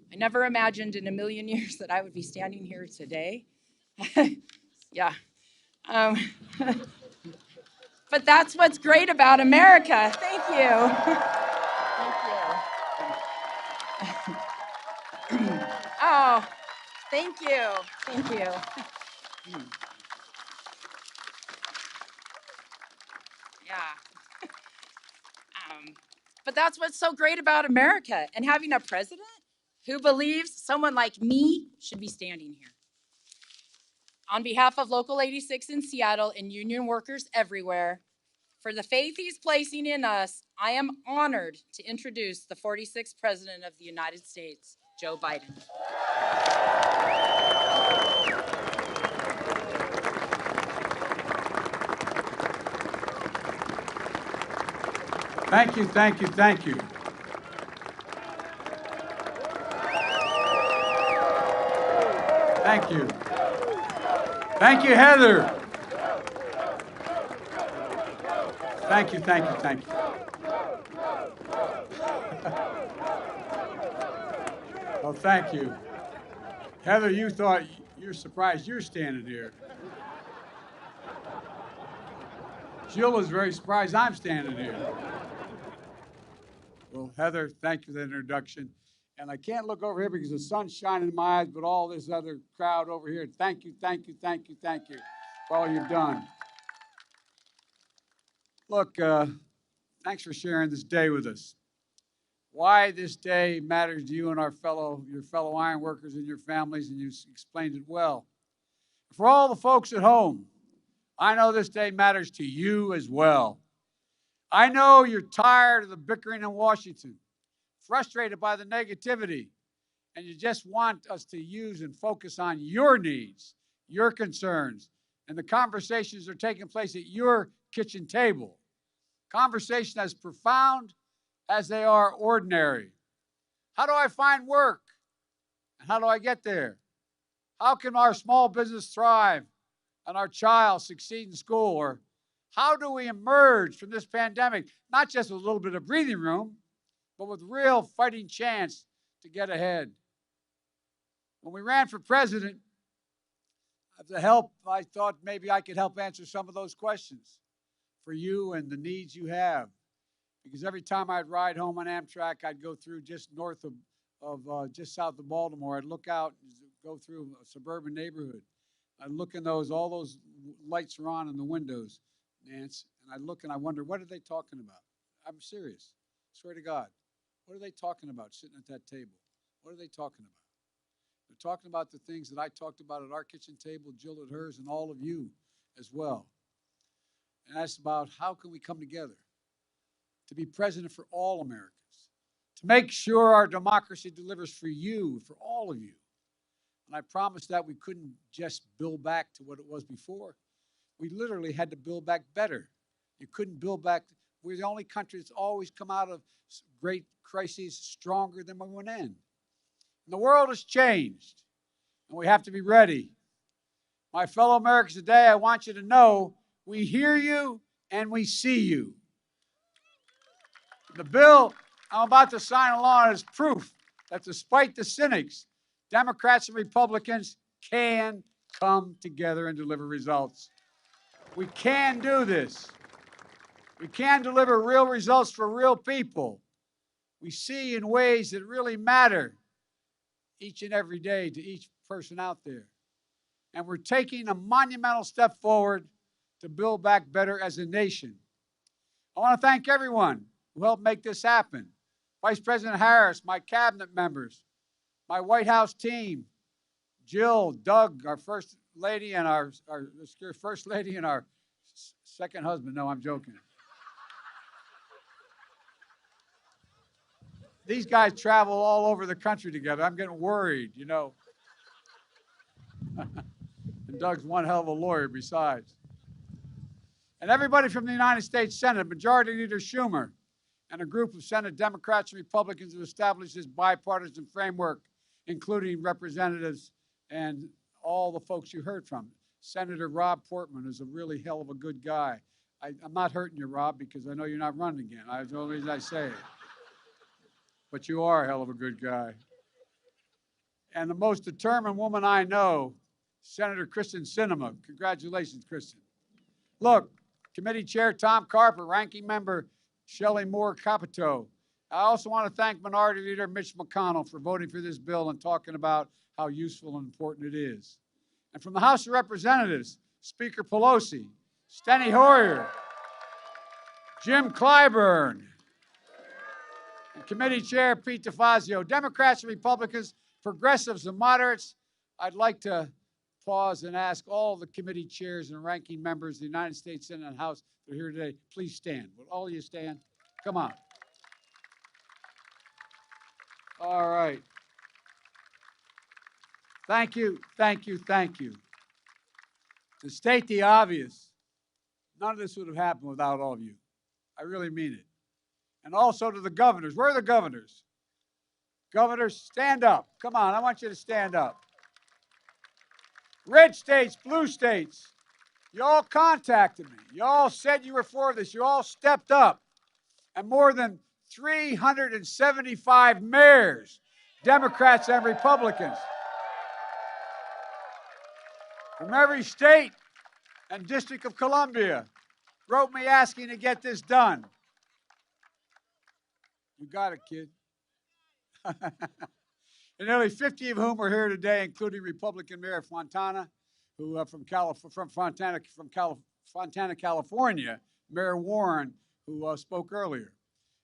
I never imagined in a million years that I would be standing here today. Yeah. But that's what's great about America. Thank you. Thank you. Oh, thank you. Thank you. Yeah. But that's what's so great about America and having a president who believes someone like me should be standing here. On behalf of Local 86 in Seattle and union workers everywhere, for the faith he's placing in us, I am honored to introduce the 46th President of the United States, Joe Biden. Thank you, thank you, thank you. Thank you. Thank you, Heather. Thank you, thank you, thank you. Oh, thank you. Heather, you thought, you're surprised you're standing here. Jill was very surprised I'm standing here. Well, Heather, thank you for the introduction. And I can't look over here because the sun's shining in my eyes, but all this other crowd over here, thank you, thank you, thank you, thank you for all you've done. Look, thanks for sharing this day with us. Why this day matters to you and your fellow iron workers and your families, and you explained it well. For all the folks at home, I know this day matters to you as well. I know you're tired of the bickering in Washington, frustrated by the negativity, and you just want us to use and focus on your needs, your concerns, and the conversations that are taking place at your kitchen table. Conversation as profound as they are ordinary. How do I find work? And how do I get there? How can our small business thrive and our child succeed in school? Or how do we emerge from this pandemic, not just with a little bit of breathing room, but with real fighting chance to get ahead? When we ran for president, I thought maybe I could help answer some of those questions for you and the needs you have. Because every time I'd ride home on Amtrak, I'd go through just north of just south of Baltimore. I'd look out, go through a suburban neighborhood. I'd look in all those lights are on in the windows, Nance, and I look and I wonder, what are they talking about? I'm serious. I swear to God. What are they talking about sitting at that table? What are they talking about? They're talking about the things that I talked about at our kitchen table, Jill at hers, and all of you as well. And that's about how can we come together to be president for all Americans, to make sure our democracy delivers for you, for all of you. And I promised that we couldn't just build back to what it was before. We literally had to build back better. You couldn't build back. We're the only country that's always come out of great crises stronger than we went in. And the world has changed, and we have to be ready. My fellow Americans today, I want you to know we hear you and we see you. The bill I'm about to sign along is proof that despite the cynics, Democrats and Republicans can come together and deliver results. We can do this. We can deliver real results for real people. We see in ways that really matter each and every day to each person out there. And we're taking a monumental step forward to build back better as a nation. I want to thank everyone who helped make this happen. Vice President Harris, my cabinet members, my White House team, Jill, Doug, our first lady, and our first lady and our second husband. No, I'm joking. These guys travel all over the country together. I'm getting worried, you know. And Doug's one hell of a lawyer besides. And everybody from the United States Senate, Majority Leader Schumer, and a group of Senate Democrats and Republicans who established this bipartisan framework, including representatives and all the folks you heard from. Senator Rob Portman is a really hell of a good guy. I'm not hurting you, Rob, because I know you're not running again. That's the only reason I say it. But you are a hell of a good guy. And the most determined woman I know, Senator Sinema. Congratulations, Kristen. Look, Committee Chair Tom Carper, Ranking Member Shelley Moore Capito. I also want to thank Minority Leader Mitch McConnell for voting for this bill and talking about how useful and important it is. And from the House of Representatives, Speaker Pelosi, Steny Hoyer, Jim Clyburn, and Committee Chair Pete DeFazio, Democrats and Republicans, progressives and moderates. I'd like to pause and ask all the committee chairs and ranking members of the United States Senate and House that are here today, please stand. Will all of you stand? Come on. All right. Thank you, thank you, thank you. To state the obvious, none of this would have happened without all of you. I really mean it. And also to the governors. Where are the governors? Governors, stand up. Come on, I want you to stand up. Red states, blue states, you all contacted me. You all said you were for this. You all stepped up. And more than 375 mayors, Democrats and Republicans, from every state and District of Columbia, wrote me asking to get this done. You got it, kid. And nearly 50 of whom are here today, including Republican Mayor Fontana, who from Fontana, California, Mayor Warren, who spoke earlier,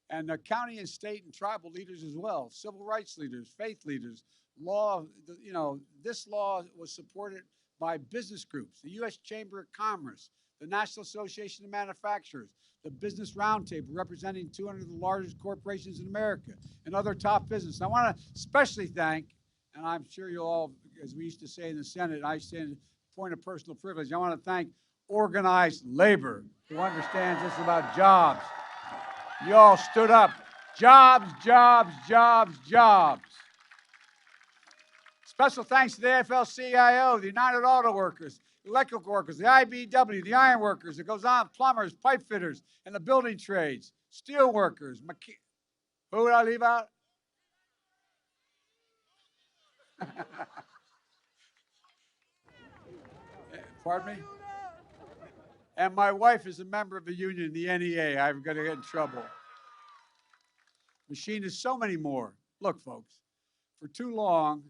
and county and state and tribal leaders as well, civil rights leaders, faith leaders, law. You know, this law was supported by business groups, the U.S. Chamber of Commerce, the National Association of Manufacturers, the Business Roundtable, representing 200 of the largest corporations in America, and other top business. I want to especially thank, and I'm sure you'll all, as we used to say in the Senate, I say in point of personal privilege, I want to thank organized labor, who understands this about jobs. You all stood up. Jobs, jobs, jobs, jobs. Special thanks to the AFL-CIO, the United Auto Workers, electrical workers, the IBW, the iron workers, it goes on, plumbers, pipe fitters, and the building trades, steel workers. Who would I leave out? Pardon me? And my wife is a member of the union, the NEA. I'm going to get in trouble. Machinists, so many more. Look, folks, for too long,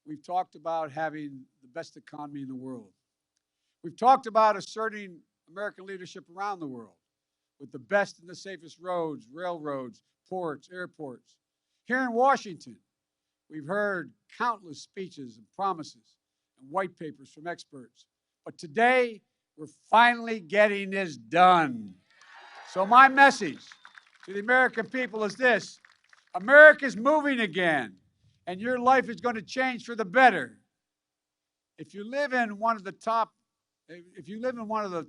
we've talked about having the best economy in the world. We've talked about asserting American leadership around the world with the best and the safest roads, railroads, ports, airports. Here in Washington, we've heard countless speeches and promises and white papers from experts. But today, we're finally getting this done. So my message to the American people is this: America's moving again, and your life is going to change for the better. If you live in one of the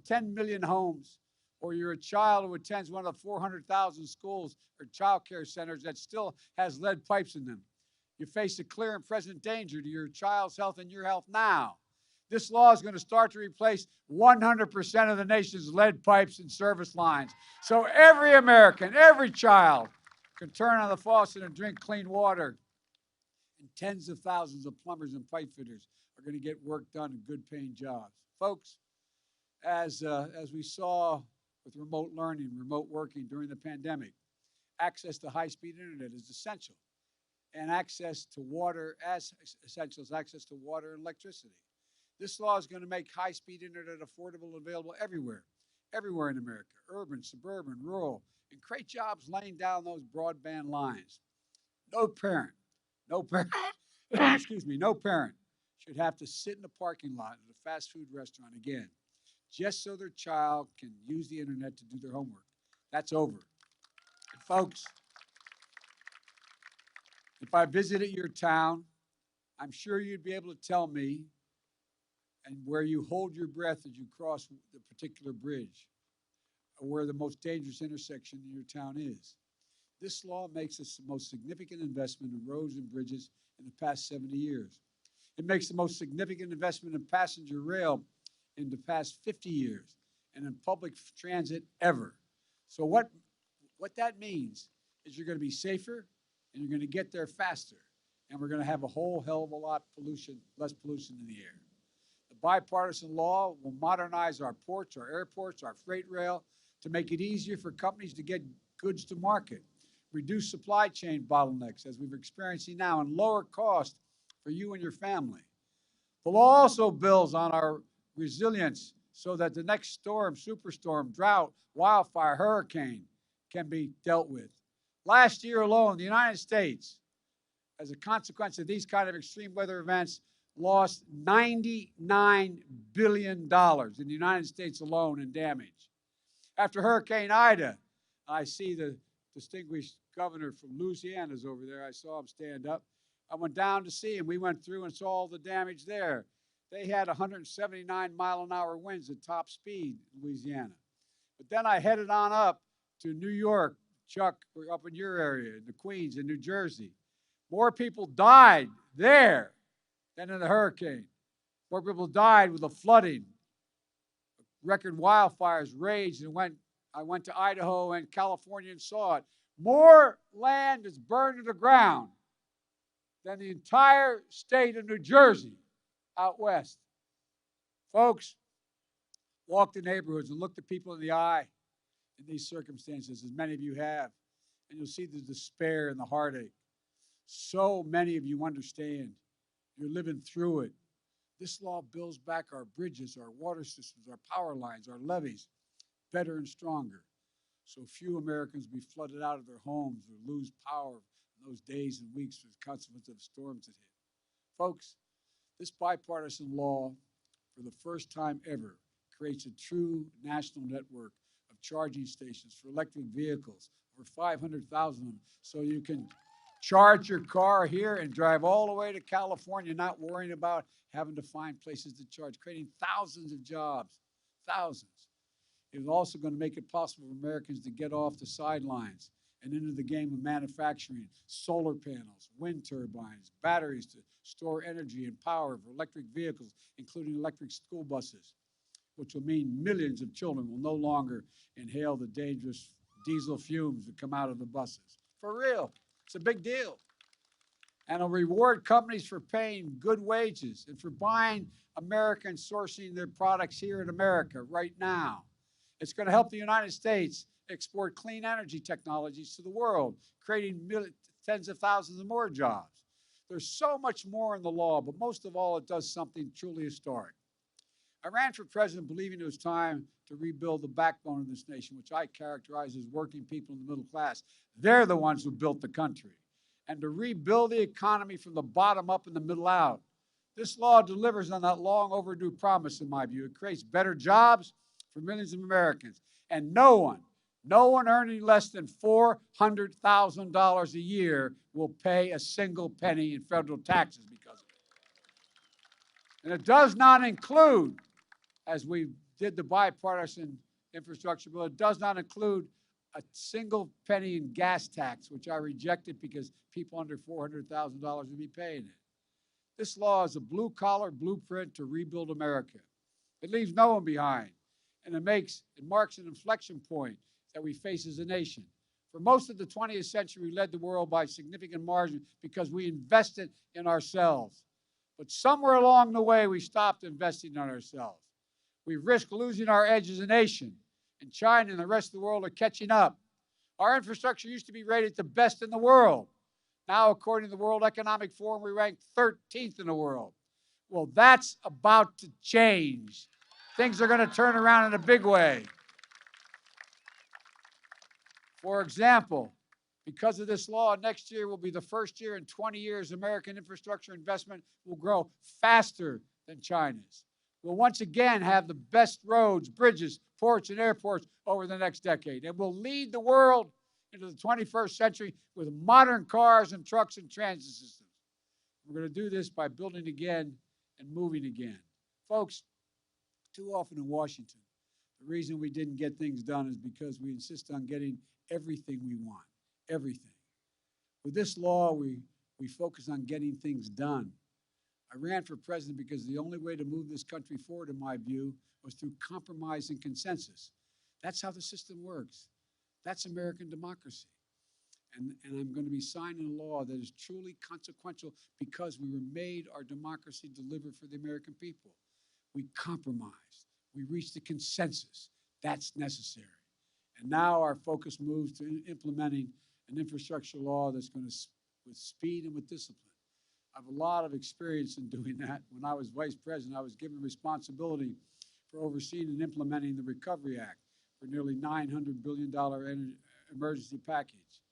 10 million homes, or you're a child who attends one of the 400,000 schools or child care centers that still has lead pipes in them, you face a clear and present danger to your child's health and your health now. This law is going to start to replace 100% of the nation's lead pipes and service lines. So every American, every child can turn on the faucet and drink clean water. And tens of thousands of plumbers and pipe fitters are going to get work done in good paying jobs. Folks, as we saw with remote learning, remote working during the pandemic, access to high-speed internet is essential. and access to water as essential as access to water and electricity. This law is going to make high-speed internet affordable and available everywhere in America, urban, suburban, rural, and create jobs laying down those broadband lines. No parent, excuse me, no parent should have to sit in the parking lot at a fast food restaurant again, just so their child can use the internet to do their homework. That's over. And folks, if I visited your town, I'm sure you'd be able to tell me and where you hold your breath as you cross the particular bridge, or where the most dangerous intersection in your town is. This law makes us the most significant investment in roads and bridges in the past 70 years. It makes the most significant investment in passenger rail in the past 50 years and in public transit ever. So what that means is you're going to be safer and you're going to get there faster, and we're going to have a whole hell of a lot less pollution in the air. The bipartisan law will modernize our ports, our airports, our freight rail to make it easier for companies to get goods to market, reduce supply chain bottlenecks as we're experiencing now, and lower costs for you and your family. The law also builds on our resilience so that the next storm, superstorm, drought, wildfire, hurricane can be dealt with. Last year alone, the United States, as a consequence of these kind of extreme weather events, lost $99 billion in the United States alone in damage. After Hurricane Ida, I see the distinguished governor from Louisiana is over there. I saw him stand up. I went down to see him. We went through and saw all the damage there. They had 179-mile-an-hour winds at top speed in Louisiana. But then I headed on up to New York. Chuck, we're up in your area, in the Queens, in New Jersey. More people died there than in the hurricane. More people died with the flooding. Record wildfires raged, and I went to Idaho and California and saw it. More land is burned to the ground than the entire state of New Jersey out west. Folks, walk the neighborhoods and look the people in the eye in these circumstances, as many of you have, and you'll see the despair and the heartache. So many of you understand. You're living through it. This law builds back our bridges, our water systems, our power lines, our levees better and stronger, so few Americans be flooded out of their homes or lose power in those days and weeks as a consequence of the storms that hit. Folks, this bipartisan law, for the first time ever, creates a true national network of charging stations for electric vehicles, over 500,000 of them, so you can charge your car here and drive all the way to California, not worrying about having to find places to charge, creating thousands of jobs, thousands. It is also going to make it possible for Americans to get off the sidelines and into the game of manufacturing solar panels, wind turbines, batteries to store energy and power for electric vehicles, including electric school buses, which will mean millions of children will no longer inhale the dangerous diesel fumes that come out of the buses. For real, it's a big deal. And it'll reward companies for paying good wages and for buying Americans, sourcing their products here in America right now. It's going to help the United States export clean energy technologies to the world, creating tens of thousands of more jobs. There's so much more in the law, but most of all, it does something truly historic. I ran for president believing it was time to rebuild the backbone of this nation, which I characterize as working people in the middle class. They're the ones who built the country. And to rebuild the economy from the bottom up and the middle out. This law delivers on that long overdue promise, in my view. It creates better jobs for millions of Americans. And no one earning less than $400,000 a year will pay a single penny in federal taxes because of it. And it does not include, as we did the bipartisan infrastructure bill, it does not include a single penny in gas tax, which I rejected because people under $400,000 would be paying it. This law is a blue-collar blueprint to rebuild America. It leaves no one behind, and it marks an inflection point that we face as a nation. For most of the 20th century, we led the world by significant margin because we invested in ourselves. But somewhere along the way, we stopped investing in ourselves. We risked losing our edge as a nation, and China and the rest of the world are catching up. Our infrastructure used to be rated the best in the world. Now, according to the World Economic Forum, we rank 13th in the world. Well, that's about to change. Things are going to turn around in a big way. For example, because of this law, next year will be the first year in 20 years American infrastructure investment will grow faster than China's. We'll once again have the best roads, bridges, ports, and airports over the next decade. And we'll lead the world into the 21st century with modern cars and trucks and transit systems. We're going to do this by building again and moving again. Folks, too often in Washington, the reason we didn't get things done is because we insist on getting everything we want, everything. With this law, we focus on getting things done. I ran for president because the only way to move this country forward, in my view, was through compromise and consensus. That's how the system works. That's American democracy. And I'm going to be signing a law that is truly consequential because we were made our democracy deliver for the American people. We compromised. We reached a consensus. That's necessary. And now our focus moves to implementing an infrastructure law that's going to, with speed and with discipline. I have a lot of experience in doing that. When I was vice president, I was given responsibility for overseeing and implementing the Recovery Act for nearly $900 billion emergency package.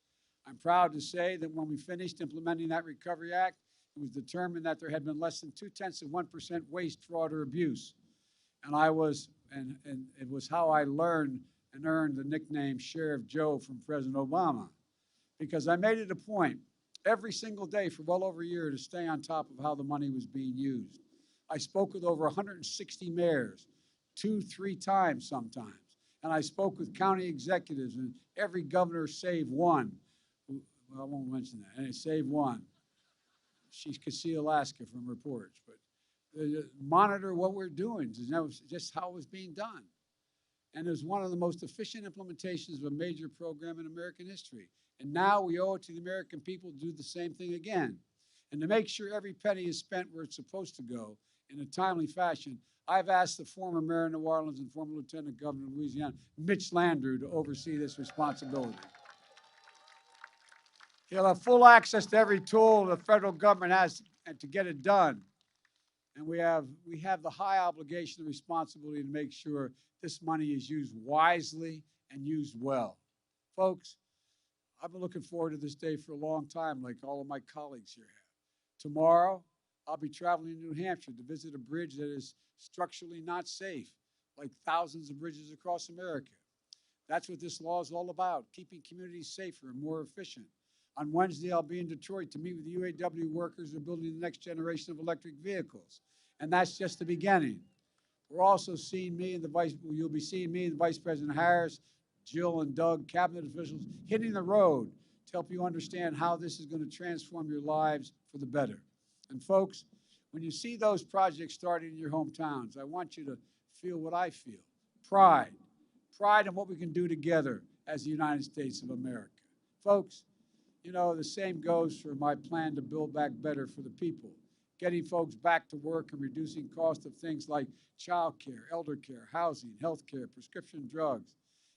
I'm proud to say that when we finished implementing that Recovery Act, it was determined that there had been less than 0.2% waste, fraud, or abuse. And it was how I learned and earned the nickname Sheriff Joe from President Obama, because I made it a point every single day for well over a year to stay on top of how the money was being used. I spoke with over 160 mayors, 2-3 times sometimes. And I spoke with county executives, and every governor save one. Well, I won't mention that. And save one. She could see Alaska from reports. But monitor what we're doing. That was just how it was being done. And it was one of the most efficient implementations of a major program in American history. And now we owe it to the American people to do the same thing again. And to make sure every penny is spent where it's supposed to go in a timely fashion, I've asked the former mayor of New Orleans and former lieutenant governor of Louisiana, Mitch Landrieu, to oversee this responsibility. He'll have full access to every tool the federal government has to get it done. And we have the high obligation and responsibility to make sure this money is used wisely and used well. Folks, I've been looking forward to this day for a long time, like all of my colleagues here have. Tomorrow, I'll be traveling to New Hampshire to visit a bridge that is structurally not safe, like thousands of bridges across America. That's what this law is all about, keeping communities safer and more efficient. On Wednesday, I'll be in Detroit to meet with the UAW workers who are building the next generation of electric vehicles. And that's just the beginning. We're also seeing you'll be seeing me and the Vice President Harris, Jill and Doug, cabinet officials, hitting the road to help you understand how this is going to transform your lives for the better. And folks, when you see those projects starting in your hometowns, I want you to feel what I feel, pride. Pride in what we can do together as the United States of America. Folks, you know, the same goes for my plan to build back better for the people, getting folks back to work and reducing costs of things like child care, elder care, housing, health care, prescription drugs,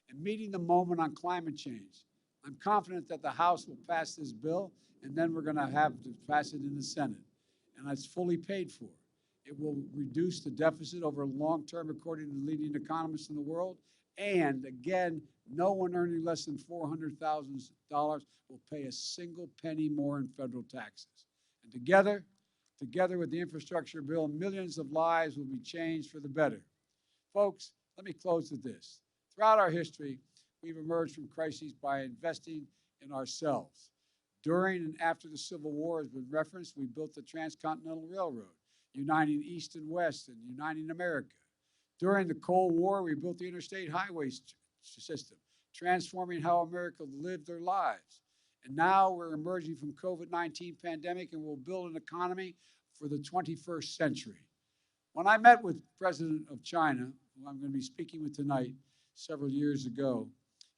and meeting the moment on climate change. I'm confident that the House will pass this bill, and then we're going to have to pass it in the Senate. And it's fully paid for. It will reduce the deficit over long term, according to the leading economists in the world. And again, no one earning less than $400,000 will pay a single penny more in federal taxes. And together with the infrastructure bill, millions of lives will be changed for the better. Folks, let me close with this. Throughout our history, we've emerged from crises by investing in ourselves. During and after the Civil War has been referenced, we built the Transcontinental Railroad, uniting East and West and uniting America. During the Cold War, we built the interstate highway system, transforming how America lived their lives. And now we're emerging from COVID-19 pandemic, and we'll build an economy for the 21st century. When I met with President of China, who I'm going to be speaking with tonight, several years ago,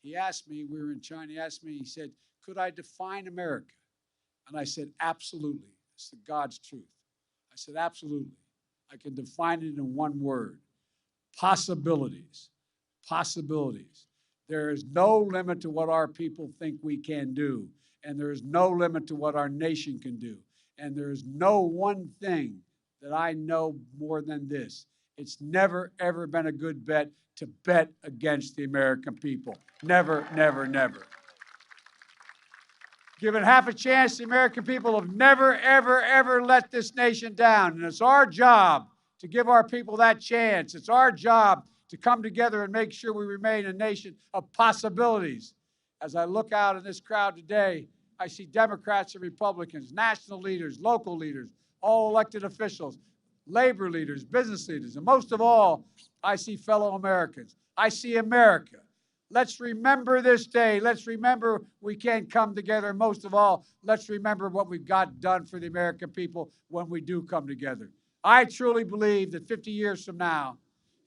he asked me, we were in China, he said, could I define America? And I said, absolutely. It's the God's truth. I said, absolutely. I can define it in one word. Possibilities. Possibilities. There is no limit to what our people think we can do. And there is no limit to what our nation can do. And there is no one thing that I know more than this. It's never, ever been a good bet to bet against the American people. Never, never, never. Given half a chance, the American people have never, ever, ever let this nation down. And it's our job to give our people that chance. It's our job to come together and make sure we remain a nation of possibilities. As I look out in this crowd today, I see Democrats and Republicans, national leaders, local leaders, all elected officials, labor leaders, business leaders, and most of all, I see fellow Americans. I see America. Let's remember this day. Let's remember we can come together. And most of all, let's remember what we've got done for the American people when we do come together. I truly believe that 50 years from now,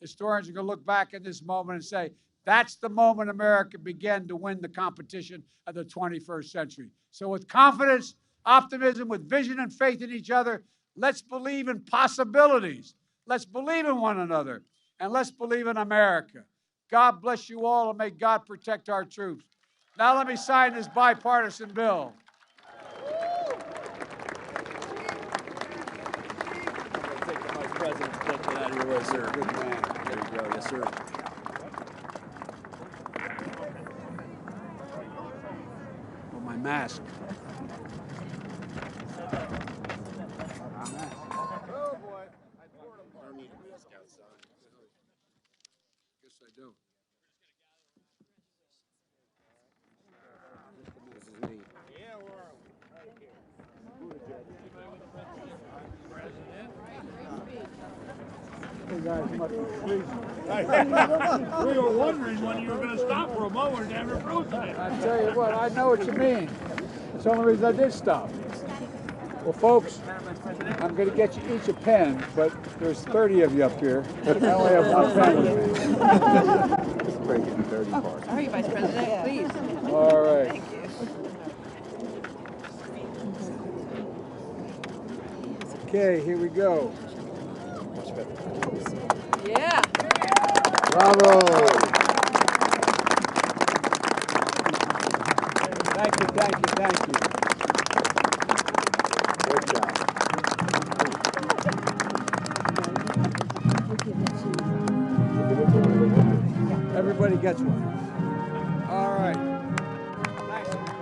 historians are going to look back at this moment and say, that's the moment America began to win the competition of the 21st century. So with confidence, optimism, with vision and faith in each other, let's believe in possibilities. Let's believe in one another. And let's believe in America. God bless you all, and may God protect our troops. Now let me sign this bipartisan bill. Take the Vice President, take that out of your way, sir. Good man. There you go. Yes, sir. Oh, my mask. Oh, boy. Guess I don't. This is me. Yeah, we're Hey guys, much We were wondering when you were going to stop for a moment and never frozen it. I tell you what, I know what you mean. It's the only reason I did stop. Well, folks, I'm going to get you each a pen, but there's 30 of you up here. I only have one pen with me. Break it in 30 parts. Sorry, Vice President, please. All right. Thank you. Okay, here we go. Yeah. Bravo. Thank you, thank you, thank you. Good job. Everybody gets one. All right. Thanks, everybody.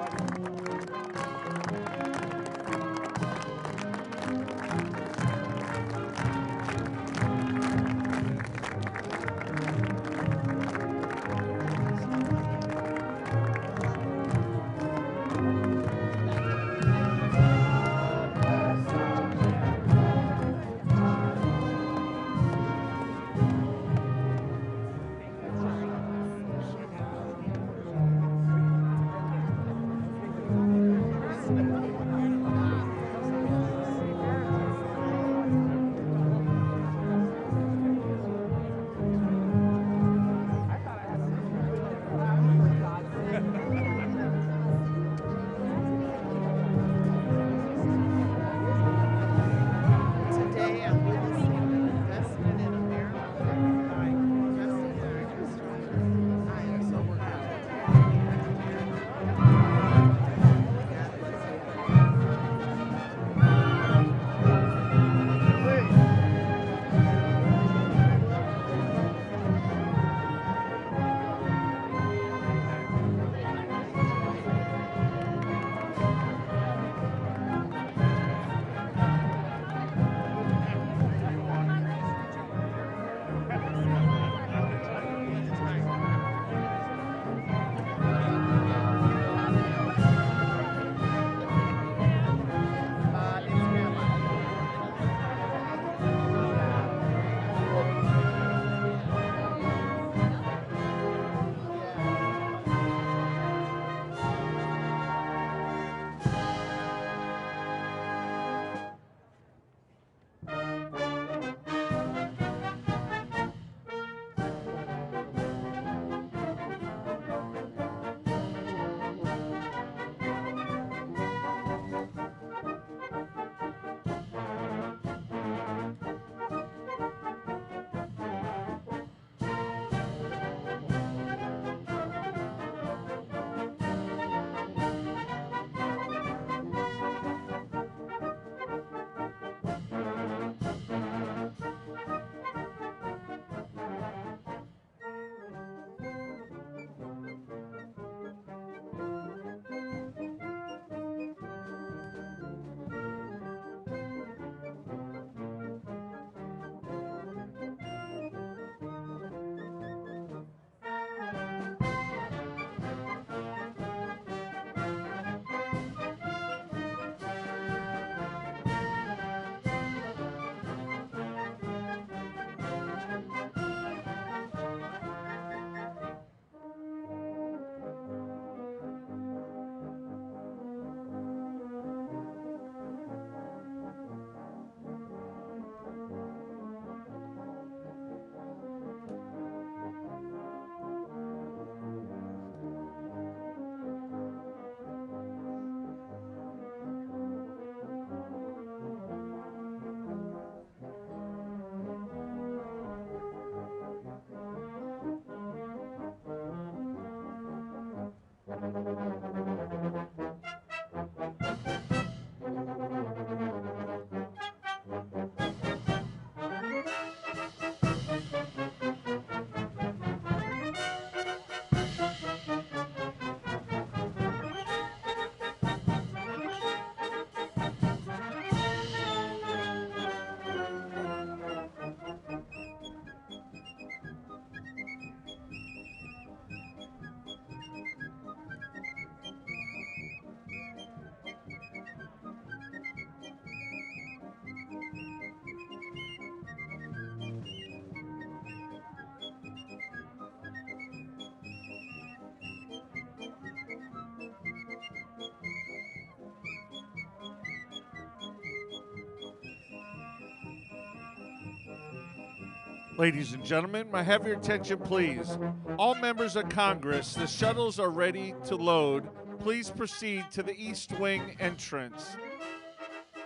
Ladies and gentlemen, may I have your attention, please? All members of Congress, the shuttles are ready to load. Please proceed to the East Wing entrance.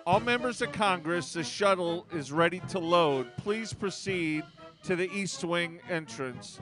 All members of Congress, the shuttle is ready to load. Please proceed to the East Wing entrance.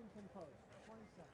Washington Post, 27.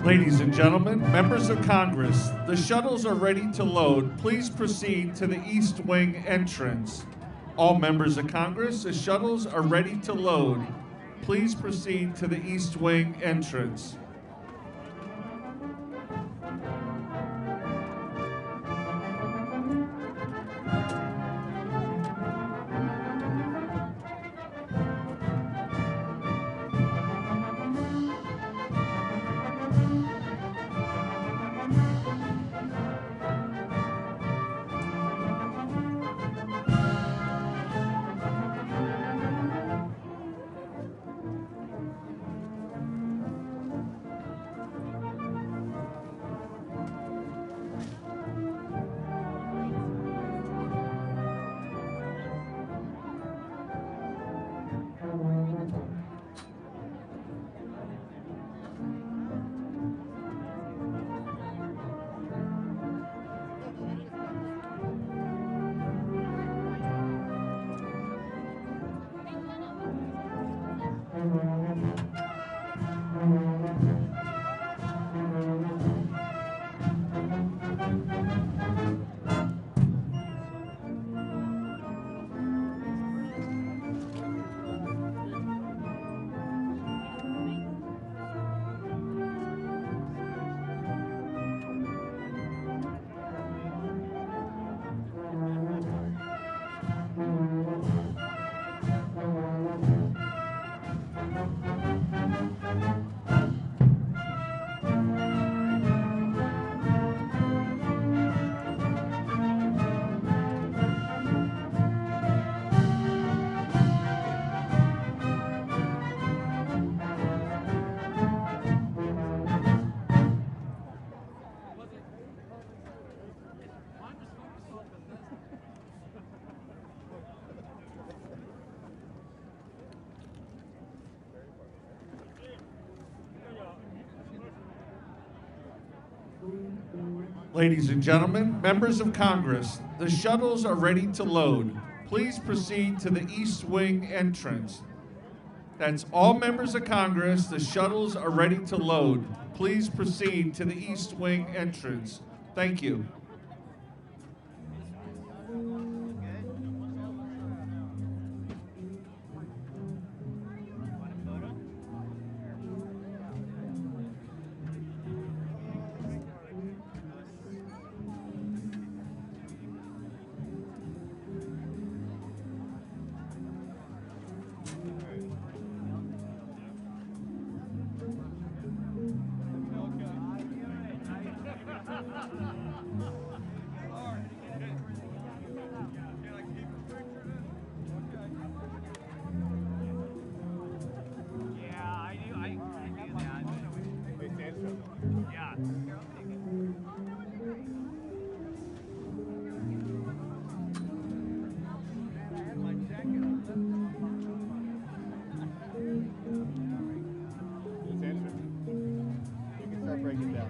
Ladies and gentlemen, members of Congress, the shuttles are ready to load. Please proceed to the East Wing entrance. All members of Congress, the shuttles are ready to load. Please proceed to the East Wing entrance. Ladies and gentlemen, members of Congress, the shuttles are ready to load. Please proceed to the East Wing entrance. That's all members of Congress. The shuttles are ready to load. Please proceed to the East Wing entrance. Thank you. break it down.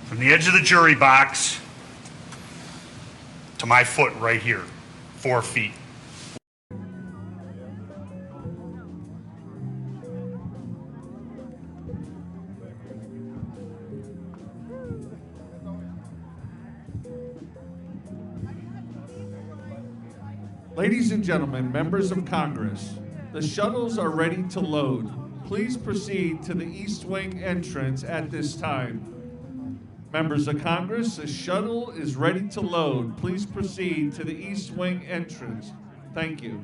From the edge of the jury box to my foot right here, 4 feet. Ladies and gentlemen, members of Congress, the shuttles are ready to load. Please proceed to the East Wing entrance at this time. Members of Congress, the shuttle is ready to load. Please proceed to the East Wing entrance. Thank you.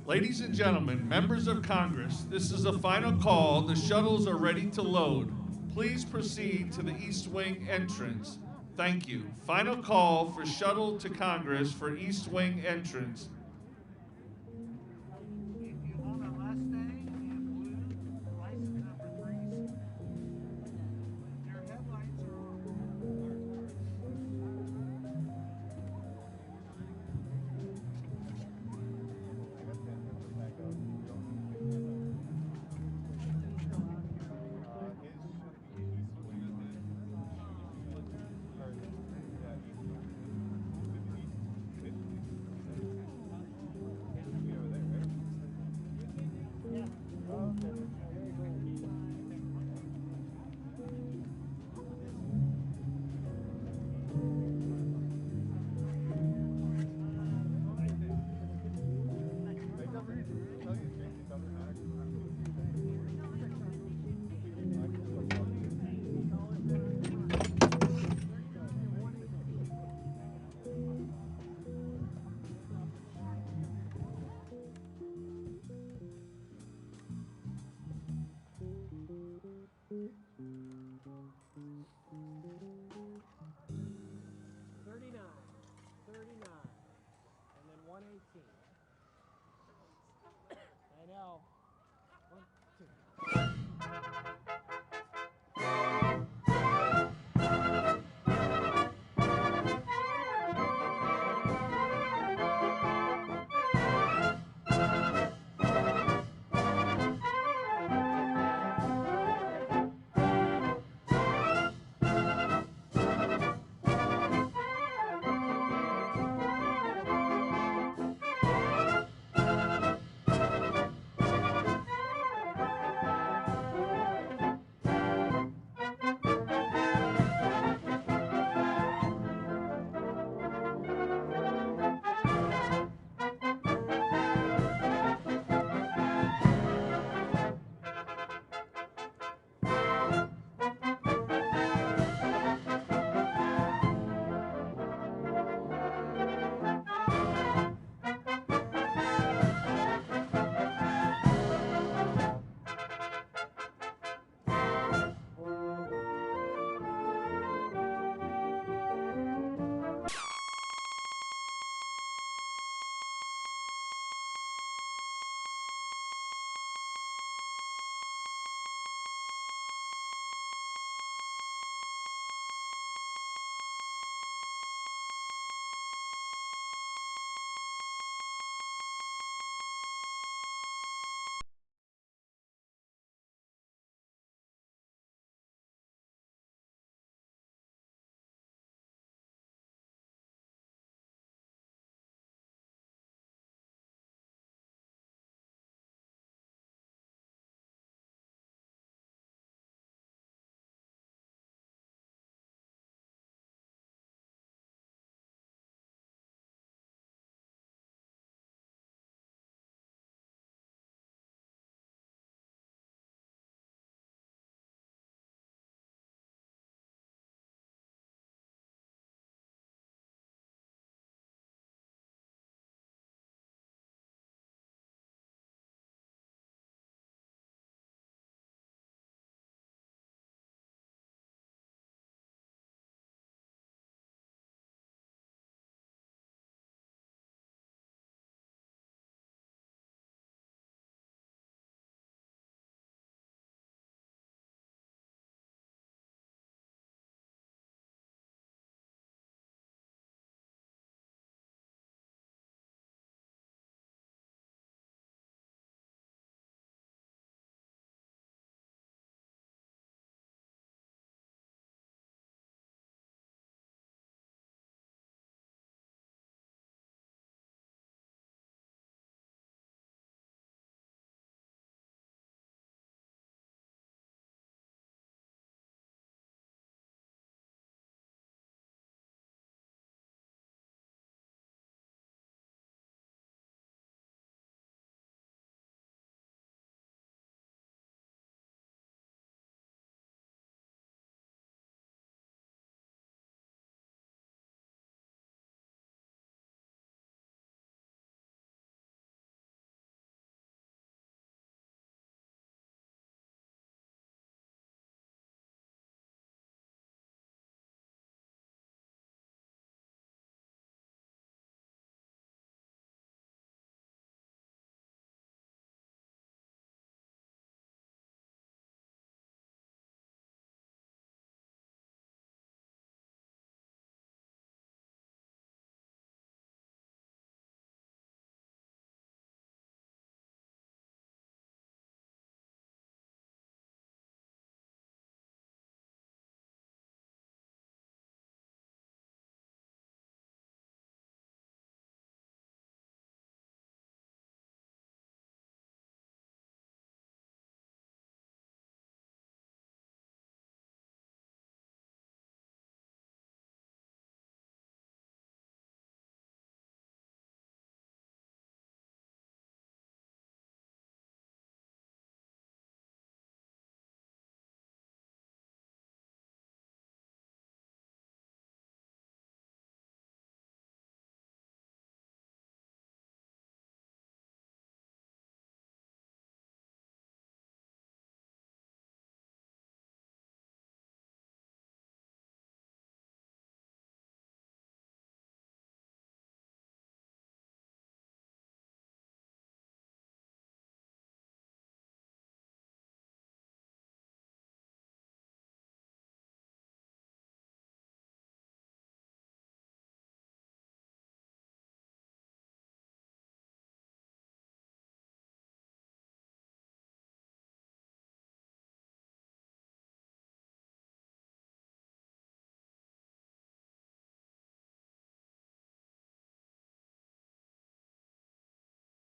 Ladies and gentlemen, members of Congress, this is a final call. The shuttles are ready to load. Please proceed to the East Wing entrance. Thank you. Final call for shuttle to Congress for East Wing entrance. Okay.